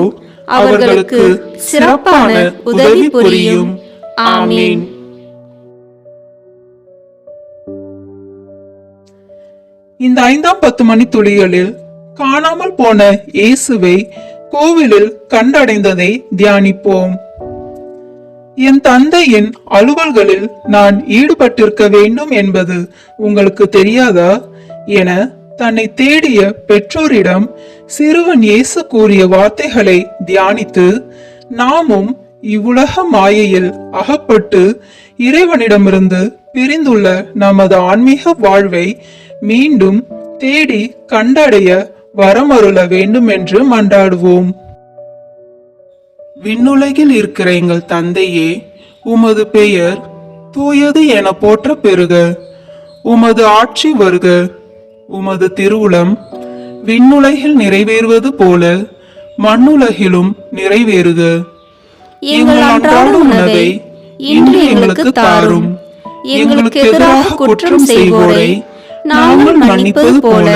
அவர்களுக்கு சிறப்பான உதவி புரியும். ஆமேன். இந்த 5ஆம் 10 மணி துளிகளில் காணாமல் போன இயேசுவை கோவிலில் கண்டடைந்ததை தியானிப்போம். என் தந்தையின் அலுவல்களில் நான் ஈடுபட்டிருக்க வேண்டும் என்பது உங்களுக்கு தெரியாதா என தன்னை தேடிய பெற்றோரிடம் சிறுவன் இயேசு கூறிய வார்த்தைகளை தியானித்து நாமும் இவ்வுலக மாயையில் அகப்பட்டு இறைவனிடமிருந்து பிரிந்துள்ள நமது ஆன்மீக வாழ்வை மீண்டும் தேடி கண்டடைய வரமருள வேண்டும் என்று மன்றாடுவோம். விண்ணுலகில் இருக்கிற எங்கள் தந்தையே, உமது பெயர் தூயது என போற்ற பெறுக. உமது ஆட்சி வருக. உமது திருவுளம் விண்ணுலகில் நிறைவேறுவது போல மண்ணுலகிலும் நிறைவேறுக. எங்கள் அன்றாட உணவை இன்று எங்களுக்கு தாரும். எங்களுக்கு எதிராக குற்றம் செய்வோரை நாங்கள் மன்னிப்பது போல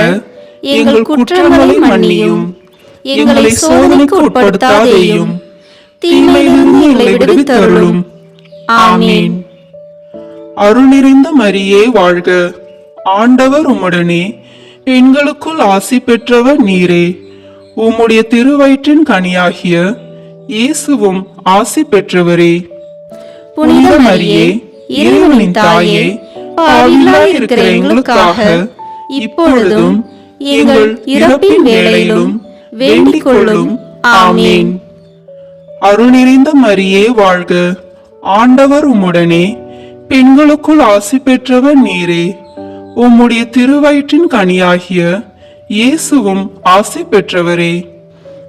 எங்கள் குற்றங்களை மன்னியும். எங்களை சோதனைக்கு உட்படுத்தாதேயும், தீமையிலிருந்து எங்களை விடுவித்தருளும். ஆமேன். அருள் நிறைந்த மரியே வாழ்க, ஆண்டவர் உம்முடனே, பெண்களுக்குள் ஆசி பெற்றவர் நீரே. உம்முடைய திருவயிற்றின் கனியாகிய இயேசுவும் ஆசி பெற்றவரே. புனித மரியே, இறைவனின் தாயே, பாவிகளாய் இருக்கிற எங்களுக்காக இப்பொழுதும் எங்கள் இறப்பின் வேளையிலும் வேண்டிக் கொள்ளும். ஆமேன். அருள் நிறைந்த மரியே வாழ்க, ஆண்டவர் உம்முடனே, பெண்களுக்குள் ஆசி பெற்றவர் நீரே. உம்முடைய திருவயிற்றின் கனியாகிய இயேசுவும் ஆசி பெற்றவரே.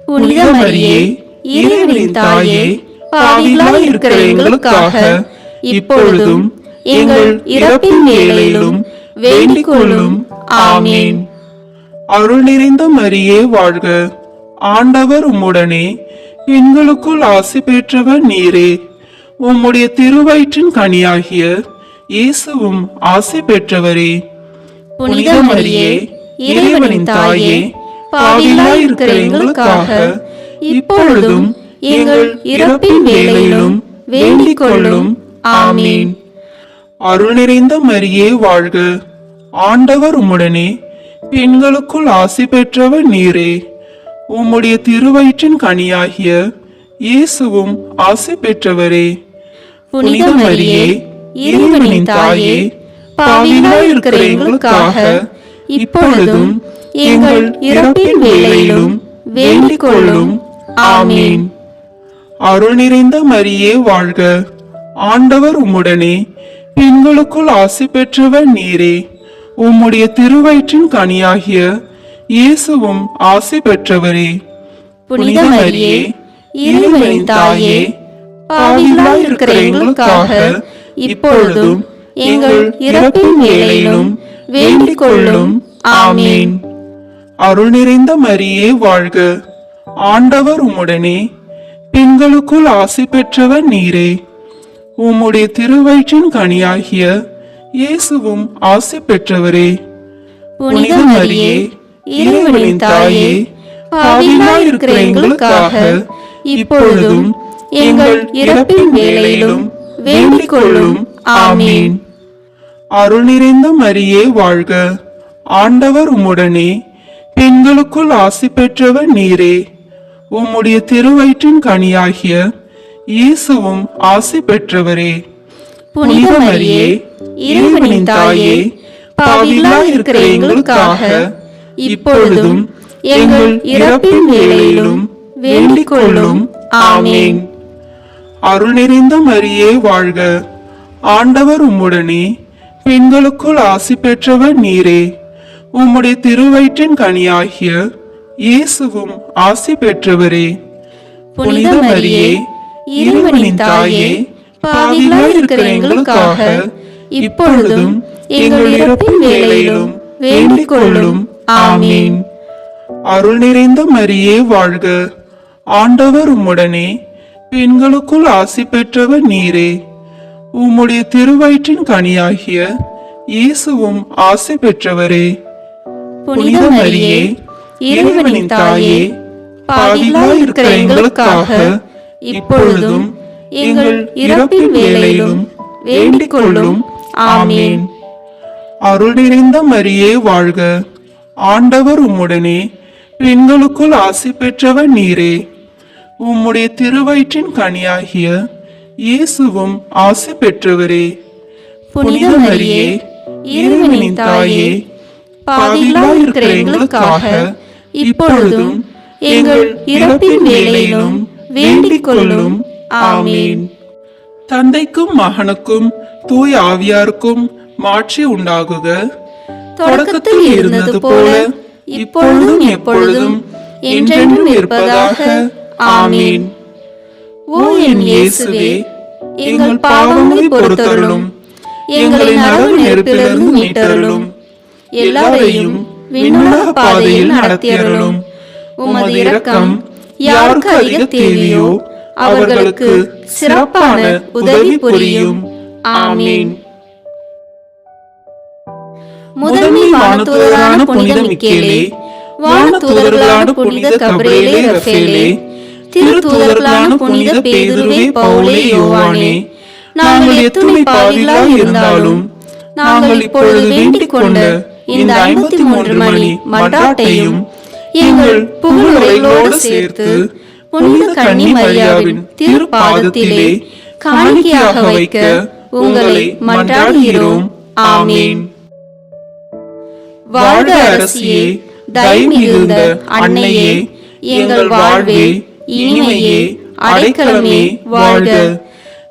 புனித மரியே, இறைவனின் தாயே, பாவிகளாய் இருக்கிற எங்களுக்காக இப்பொழுதும் எங்கள் இறப்பின் வேளையிலும் வேண்டிக் கொள்ளும். ஆமேன். அருள் நிறைந்த மரியே வாழ்க, ஆண்டவர் உம்முடனே, பெண்களுக்குள் ஆசி பெற்றவர் நீரே. உம்முடைய திருவயிற்றின் கனியாகிய இயேசுவும் ஆசி பெற்றவரே. புனித மரியே, இறைவனின் தாயே, பாவிகளாய் இருக்கிற எங்களுக்காக இப்பொழுதும் எங்கள் இறப்பின் வேளையிலும் வேண்டிக் கொள்ளும். ஆமேன். அருள் நிறைந்த மரியே வாழ்க, ஆண்டவர் உம்முடனே, பெண்களுக்குள் ஆசி பெற்றவர் நீரே. உம்முடைய திருவயிற்றின் கனியாகிய இயேசுவும் ஆசி பெற்றவரே. புனித மரியே, இறைவனின் தாயே, பாவிகளாய் இருக்கிற எங்களுக்காக இப்பொழுதும் எங்கள் இறப்பின் வேளையிலும் வேண்டிக் கொள்ளும். ஆமேன். அருள் நிறைந்த மரியே வாழ்க, ஆண்டவர் உம்முடனே, பெண்களுக்குள் ஆசி பெற்றவர் நீரே. உம்முடைய திருவயிற்றின் கனியாகிய இயேசுவும் ஆசி பெற்றவரே. புனித மரியே, இறைவனின் தாயே, பாவிகளாய் இருக்கிற எங்களுக்காக இப்பொழுதும் எங்கள் இறப்பின் வேளையிலும் வேண்டிக் கொள்ளும். ஆமேன். அருள் நிறைந்த மரியே வாழ்க, ஆண்டவர் உம்முடனே, பெண்களுக்குள் ஆசி பெற்றவர் நீரே. உம்முடைய திருவயிற்றின் கனியாகிய இயேசுவும் ஆசி பெற்றவரே. புனித மரியே, இறைவனின் தாயே, பாவிகளாய் இருக்கிற எங்களுக்காக இப்பொழுதும் எங்கள் இறப்பின் வேளையிலும் வேண்டிக் கொள்ளும். ஆமேன். அருள் நிறைந்த மரியே வாழ்க, ஆண்டவர் உம்முடனே, பெண்களுக்குள் ஆசி பெற்றவர் நீரே. உம்முடைய திருவயிற்றின் கனியாகிய இயேசுவும் ஆசி பெற்றவரே. புனித மரியே, இறைவனின் தாயே, பாவிகளாய் இருக்கிற எங்களுக்காக இப்பொழுதும் எங்கள் இறப்பின் வேளையிலும் வேண்டிக் கொள்ளும். ஆமென். அருள் நிறைந்த மரியே வாழ்க. ஆண்டவர் உம்முடனே, பெண்களுக்குள் ஆசி பெற்றவர் நீரே. உம்முடைய திருவயிற்றின் கனியாகிய இயேசுவும் ஆசி பெற்றவரே. புனித மரியே, இறைவனின் தாயே, பாவிகளாய் இருக்கிற எங்களுக்காக இப்பொழுதும் எங்கள் இறப்பின் வேளையிலும் வேண்டிக் கொள்ளும். ஆமென். அருள் நிறைந்த மரியே வாழ்க. ஆண்டவர் உம்முடனே, பெண்களுக்குள் ஆசி பெற்றவர் நீரே. உம்முடைய திருவயிற்றின் கனியாகிய இயேசுவும் ஆசி பெற்றவரே. புனித மரியே, இறைவனின் தாயே, பாவிகளாய் இருக்கிற எங்களுக்காக இப்பொழுதும் எங்கள் இறப்பின் வேளையிலும் வேண்டிக் கொள்ளும். ஆமென். அருள் நிறைந்த மரியே வாழ்க. ஆண்டவர் உம்முடனே, பெண்களுக்குள் ஆசி பெற்றவர் நீரே. உம்முடைய திருவயிற்றின் கனியாகிய இயேசுவும் ஆசி பெற்றவரே. புனித மரியே, இறைவனின் தாயே, பாவிகளாய் இருக்கிற எங்களுக்காக இப்பொழுதும் எங்கள் இறப்பின் வேளையிலும் வேண்டிக் கொள்ளும். ஆமென். தந்தைக்கும் மகனுக்கும் தூய ஆவியாருக்கும் மாட்சி உண்டாகுக. தொடக்கத்தில் இருந்தது போல இப்பொழுதும் எப்பொழுதும் என்றென்றும் இருப்பதாக. ஆமென். ஓ என் இயேசுவே, எங்கள் பாவங்களை பொறுத்தருளும், எங்களை நரக நெருப்பிலிருந்து மீட்டருளும், எல்லாரையும் விண்ணுலக பாதையில் நடத்தியருளும். உமது இரக்கம் யாருக்கு அதிக தேவையோ அவர்களுக்கு சிறப்பான உதவி புரியும். ஆமென். முதன்மை வானதூதரான புனித மிக்கேலே, வானதூதர்களான புனித கபிரியேலே ரஃபேலே, திருத்தூதர்களான புனித பேதுருவே, பவுலே, யோவானே, நாங்கள் எத்துணை பாவிகளாய் இருந்தாலும் நாங்கள் இப்பொழுது வேண்டிக் கொண்ட இந்த 53 மணி மன்றாட்டையும் எங்கள் புகழுரைகளோடு சேர்த்து புனித கன்னி மரியாவின் திருப்பாதத்திலே காணிக்கையாக வைக்க உங்களை மன்றாடுகிறோம். ஆமென். வாழ்க அரசியே, தயை மிகுந்த அன்னையே, எங்கள் வாழ்வே, இனிமையே, அடைக்கலமே, வாழ்க.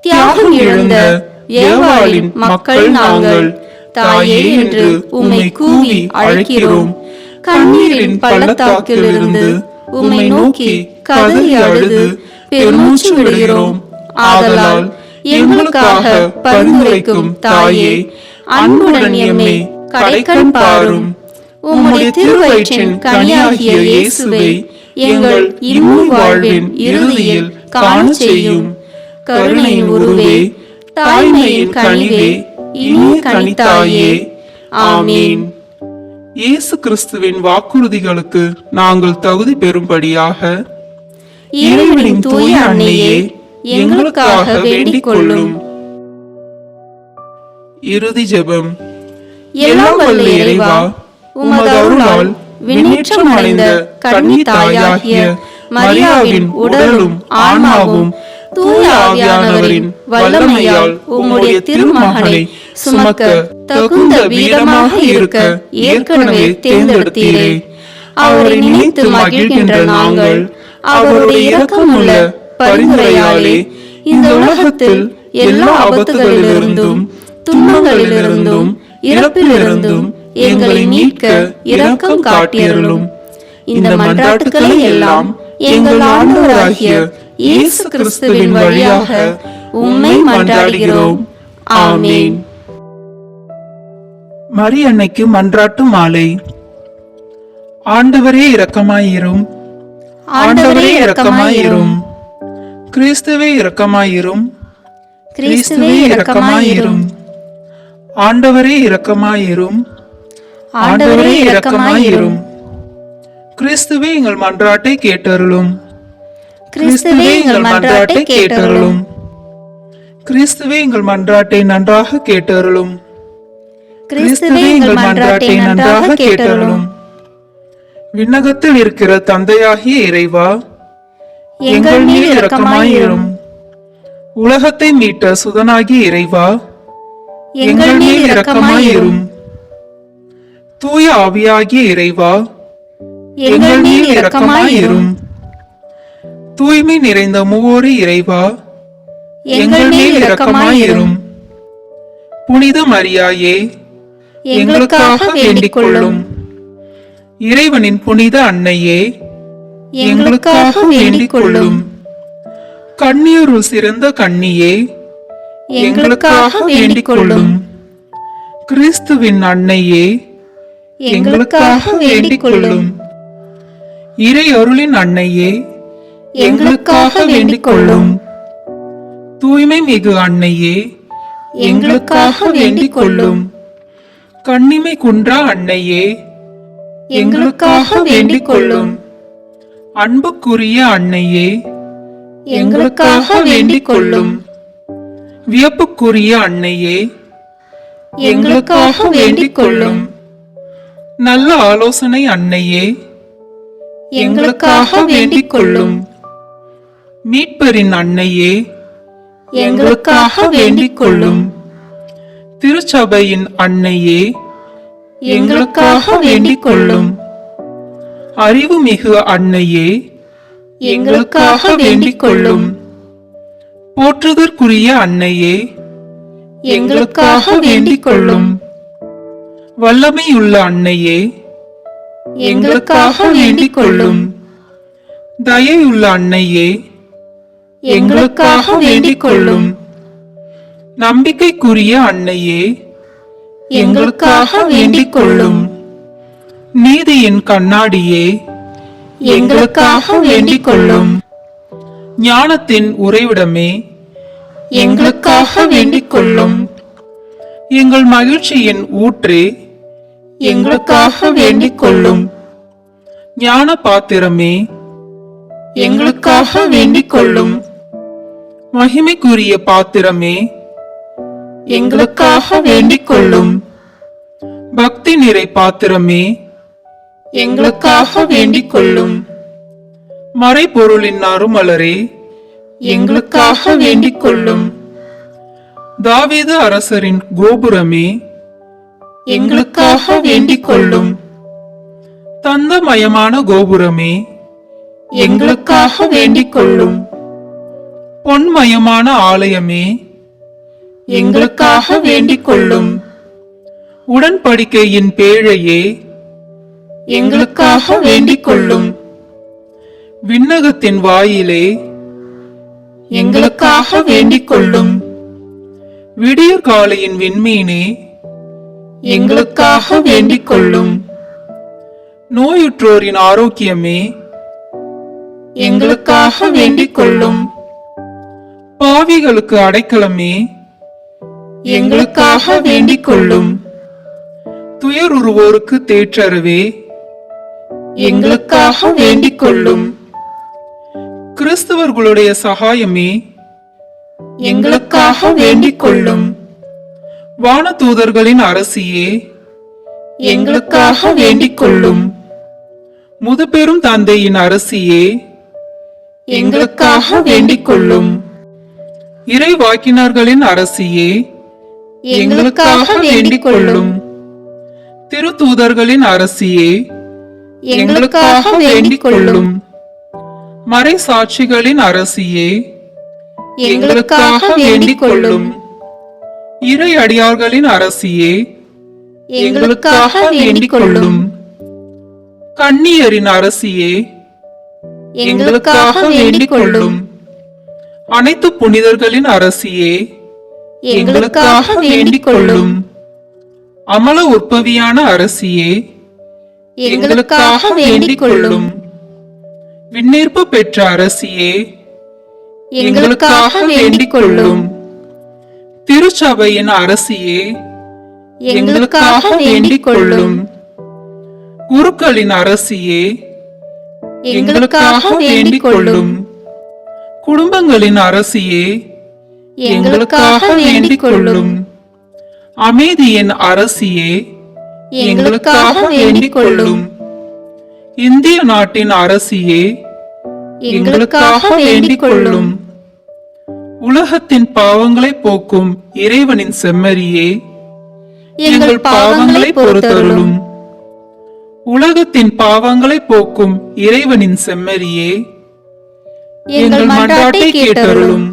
தியாகம் இழந்த ஏவாளின் மக்கள் நாங்கள், தாயே என்று உம்மை கூவி அழைக்கிறோம். கண்ணீரின் பள்ளத்தாக்கிலிருந்து உம்மை நோக்கி கதறி அழுது பெருமூச்சு விடுகிறோம். ஆதலால் எங்களுக்காக பரிந்துரைக்கும் தாயே, அன்புடன் எம்மை கடைக்கண் பாரும். உம்முடைய திருவயிற்றின் கனியாகிய இயேசுவை எங்கள் இம்மை வாழ்வின் இறுதியில் காண செய்யும். கருணையின் உருவே, தாய்மையின் கனிவே, இனிய கனித்தாயே. ஆமென். இயேசு கிறிஸ்துவின் வாக்குறுதிகளுக்கு நாங்கள் தகுதி பெறும்படியாக இறைவனின் தூய அன்னையே, எங்களுக்காக வேண்டிக் கொள்ளும். இறுதி ஜெபம். எல்லாம் வல்ல இறைவா, உமது அருளால் விண்ணேற்றம் அடைந்த கன்னி தாயாகிய மரியாவின் உடலும் ஆன்மாவும் தூய ஆவியானவரின் வல்லமையால் உம்முடைய திருமகனை சுமக்க தகுந்த வீரமாக இருக்க ஏற்கனவே தேர்ந்தெடுத்தீரே. அவரை நினைத்து மகிழ்கின்ற நாங்கள் அவருடைய இரக்கமுள்ள பரிந்துரையாலே இந்த உலகத்தில் எல்லா ஆபத்துகளிலிருந்தும் துன்பங்களிலிருந்தும் இறப்பிலிருந்தும் எங்களை மீட்க இரக்கம் காட்டியருளும். இந்த மன்றாட்டுக்களை எல்லாம் எங்கள் ஆண்டவராகிய இயேசு கிறிஸ்துவின் வழியாக உம்மை மன்றாடுகிறோம். ஆமென். மரி அன்னைக்கு மன்றாட்டு மாலை. ஆண்டவரே இரக்கமாயிரும். ஆண்டவரே இரக்கமாயிரும். கிறிஸ்துவே இரக்கமாயிரும். கிறிஸ்துவே இரக்கமாயிரும். ஆண்டவரே இரக்கமாயிரும். ஆண்டவரே இரக்கமாயிரும். கிறிஸ்துவே எங்கள் மன்றாட்டை கேட்டருளும். கிறிஸ்துவே எங்கள் மன்றாட்டை கேட்டருளும். கிறிஸ்துவே எங்கள் மன்றாட்டை நன்றாக கேட்டருளும். கிறிஸ்துவே எங்கள் மன்றாட்டை நன்றாக கேட்டருளும். விண்ணகத்தில் இருக்கிற தந்தையாகிய இறைவா, எங்கள் மேல் இரக்கமாயிரும். உலகத்தை மீட்ட சுதனாகிய இறைவா, எங்கள் மேல் இரக்கமாயிரும். தூய ஆவியாகிய இறைவா, எங்கள் மேல் இரக்கமாயிரும். தூய்மை நிறைந்த மூவோரு இறைவா, எங்கள் மேல் இரக்கமாயிரும். புனித மரியாயே, எங்களுக்காக வேண்டிக் கொள்ளும். இறைவனின் புனித அன்னையே, எங்களுக்காக வேண்டிக் கொள்ளும். கன்னியருள் சிறந்த கன்னியே, எங்களுக்காக வேண்டிக் கொள்ளும். கிறிஸ்துவின் அன்னையே, எங்களுக்காக வேண்டிக் கொள்ளும். இறை அருளின் அன்னையே, எங்களுக்காக வேண்டிக் கொள்ளும். தூய்மை மிகு அன்னையே, எங்களுக்காக வேண்டிக் கொள்ளும். கன்னிமை குன்றா அன்னையே, எங்களுக்காக வேண்டிக் கொள்ளும். அன்புக்குரிய அன்னையே, எங்களுக்காக வேண்டிக் கொள்ளும். வியப்புக்குரிய அன்னையே, எங்களுக்காக வேண்டிக் கொள்ளும். நல்ல ஆலோசனை அன்னையே, எங்களுக்காக வேண்டிக் கொள்ளும். மீட்பரின் அன்னையே, எங்களுக்காக வேண்டிக் கொள்ளும். திருச்சபையின் அன்னையே, எங்களுக்காக வேண்டிக் கொள்ளும். அறிவுமிகு அன்னையே, எங்களுக்காக வேண்டிக் கொள்ளும். போற்றுதற்குரிய அன்னையே, எங்களுக்காக வேண்டிக் கொள்ளும். வல்லமையுள்ள அன்னையே, எங்களுக்காக வேண்டிக் கொள்ளும். தயையுள்ள அன்னையே, எங்களுக்காக வேண்டிக் கொள்ளும். நம்பிக்கைக்குரிய அன்னையே, எங்களுக்காக வேண்டிக் கொள்ளும். நீதியின் கண்ணாடியே, எங்களுக்காக வேண்டிக் கொள்ளும். ஞானத்தின் உறைவிடமே, எங்களுக்காக வேண்டிக் கொள்ளும். எங்கள் மகிழ்ச்சியின் ஊற்றே, எங்களுக்காக வேண்டிக் கொள்ளும். ஞான பாத்திரமே, எங்களுக்காக வேண்டிக் கொள்ளும். மகிமைக்குரிய பாத்திரமே, எங்களுக்காக வேண்டிக் கொள்ளும். பக்தி நிறை பாத்திரமே, எங்களுக்காக வேண்டிக் கொள்ளும். மறைபொருளின் அருமலரே, எங்களுக்காக வேண்டிக் கொள்ளும். தாவீது அரசரின் கோபுரமே, எங்களுக்காக வேண்டிக் கொள்ளும். தந்தமயமான கோபுரமே, எங்களுக்காக வேண்டிக் கொள்ளும். பொன்மயமான ஆலயமே, எங்களுக்காக வேண்டிக் கொள்ளும். உடன்படிக்கையின் பேழையே, எங்களுக்காக வேண்டிக் கொள்ளும். விண்ணகத்தின் வாயிலே, எங்களுக்காக வேண்டிக் கொள்ளும். விடியற் காலையின் விண்மீனே, எங்களுக்காக வேண்டிக் கொள்ளும். நோயுற்றோரின் ஆரோக்கியமே, எங்களுக்காக வேண்டிக் கொள்ளும். பாவிகளுக்கு அடைக்கலமே, எங்களுக்காக வேண்டிக் கொள்ளும். துயருருவோருக்கு தேற்றரவே, எங்களுக்காக வேண்டிக் கொள்ளும். கிறிஸ்தவர்களுடைய சகாயமே, எங்களுக்காக வேண்டிக் கொள்ளும். வானதூதர்களின் அரசியே, எங்களுக்காக வேண்டிக் கொள்ளும். முதுபெரும் தந்தையின் அரசியே, எங்களுக்காக வேண்டிக் கொள்ளும். இறைவாக்கினர்களின் அரசியே, எங்களுக்காக வேண்டிக் கொள்ளும். திருத்தூதர்களின் அரசியே, எங்களுக்காக வேண்டிக் கொள்ளும். மறை சாட்சிகளின் அரசியே, எங்களுக்காக வேண்டிக் கொள்ளும். இறை அடியார்களின் அரசியே, எங்களுக்காக வேண்டிக் கொள்ளும். கன்னியரின் அரசியே, எங்களுக்காக வேண்டிக் கொள்ளும். அனைத்து புனிதர்களின் அரசியே, எங்களுக்காக வேண்டிக் கொள்ளும். அமல உற்பவியான அரசியே, எங்களுக்காக வேண்டிக் கொள்ளும். விண்ணேற்பு பெற்ற அரசியே, எங்களுக்காக வேண்டிக் கொள்ளும். திருச்சபையின் அரசியே, எங்களுக்காக வேண்டிக் கொள்ளும். குருக்களின் அரசியே, எங்களுக்காக வேண்டிக் கொள்ளும். குடும்பங்களின் அரசியே, எங்களுக்காக வேண்டிக் கொள்ளும். அமைதியின் அரசியே, எங்களுக்காக வேண்டிக் கொள்ளும். இந்திய நாட்டின் அரசியே, எங்களுக்காக வேண்டிக் கொள்ளும். உலகத்தின் பாவங்களை போக்கும் இறைவனின் செம்மறியே, எங்கள் பாவங்களை பொறுத்தருளும். உலகத்தின் பாவங்களை போக்கும் இறைவனின் செம்மறியே, எங்கள் மன்றாட்டை கேட்டருளும்.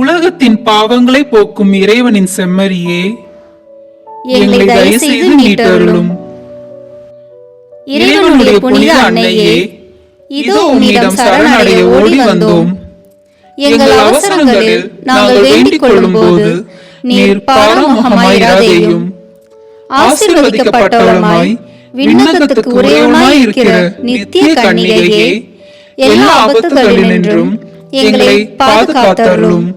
உலகத்தின் பாவங்களை போக்கும் இறைவனின் செம்மறியே, எங்களை தயவு செய்து மீட்டருளும். இறைவனுடைய புனித அன்னையே, இதோ உம்மிடம் சரணடைய ஓடி வந்தோம். எங்கள் அவசரங்களில் நாங்கள் வேண்டிக் கொள்ளும் போது நீர் பாராமுகமாயிராதேயும். ஆசீர்வதிக்கப்பட்டவளுமாய் விண்ணகத்துக்கு உரியவனாய் இருக்கிற நித்திய கன்னிகையே, எல்லா ஆபத்துகளினின்றும் எங்களை பாதுகாத்தருளும்.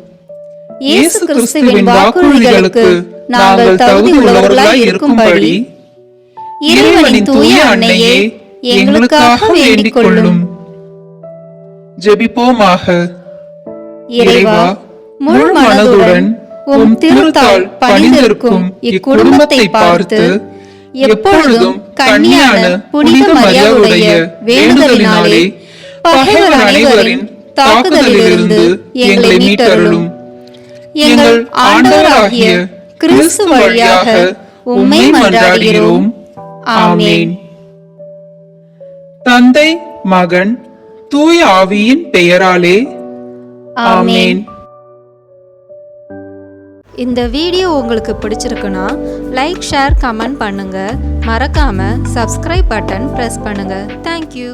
இயேசு கிறிஸ்துவின் வாக்குறுதிகளுக்கு நாங்கள் தகுதி உள்ளவர்களாய் இருக்கும்படி இறைவனின் தூய அன்னையே, எங்களுக்காக வேண்டிக் கொள்ளும். ஜெபிப்போமாக. இறைவா, முழு மனதுடன் உம் திருத்தால் பணிந்திருக்கும் இக்குடும்பத்தை பார்த்து எப்பொழுதும் கன்னியான புனித மரியாவுடைய வேண்டுதலினாலே பகைவர் அனைவரின் தாக்குதலிலிருந்து எங்களை மீட்டருளும். எங்கள் ஆண்டவராகிய கிறிஸ்து வழியாக உம்மை மன்றாடுகிறோம். ஆமென். தந்தை, மகன், தூய ஆவியின் பெயராலே ஆமென். இந்த வீடியோ உங்களுக்கு பிடிச்சிருக்குன்னா லைக், ஷேர், கமெண்ட் பண்ணுங்க. மறக்காம சப்ஸ்கிரைப் பட்டன் பிரஸ் பண்ணுங்க. தேங்க்யூ.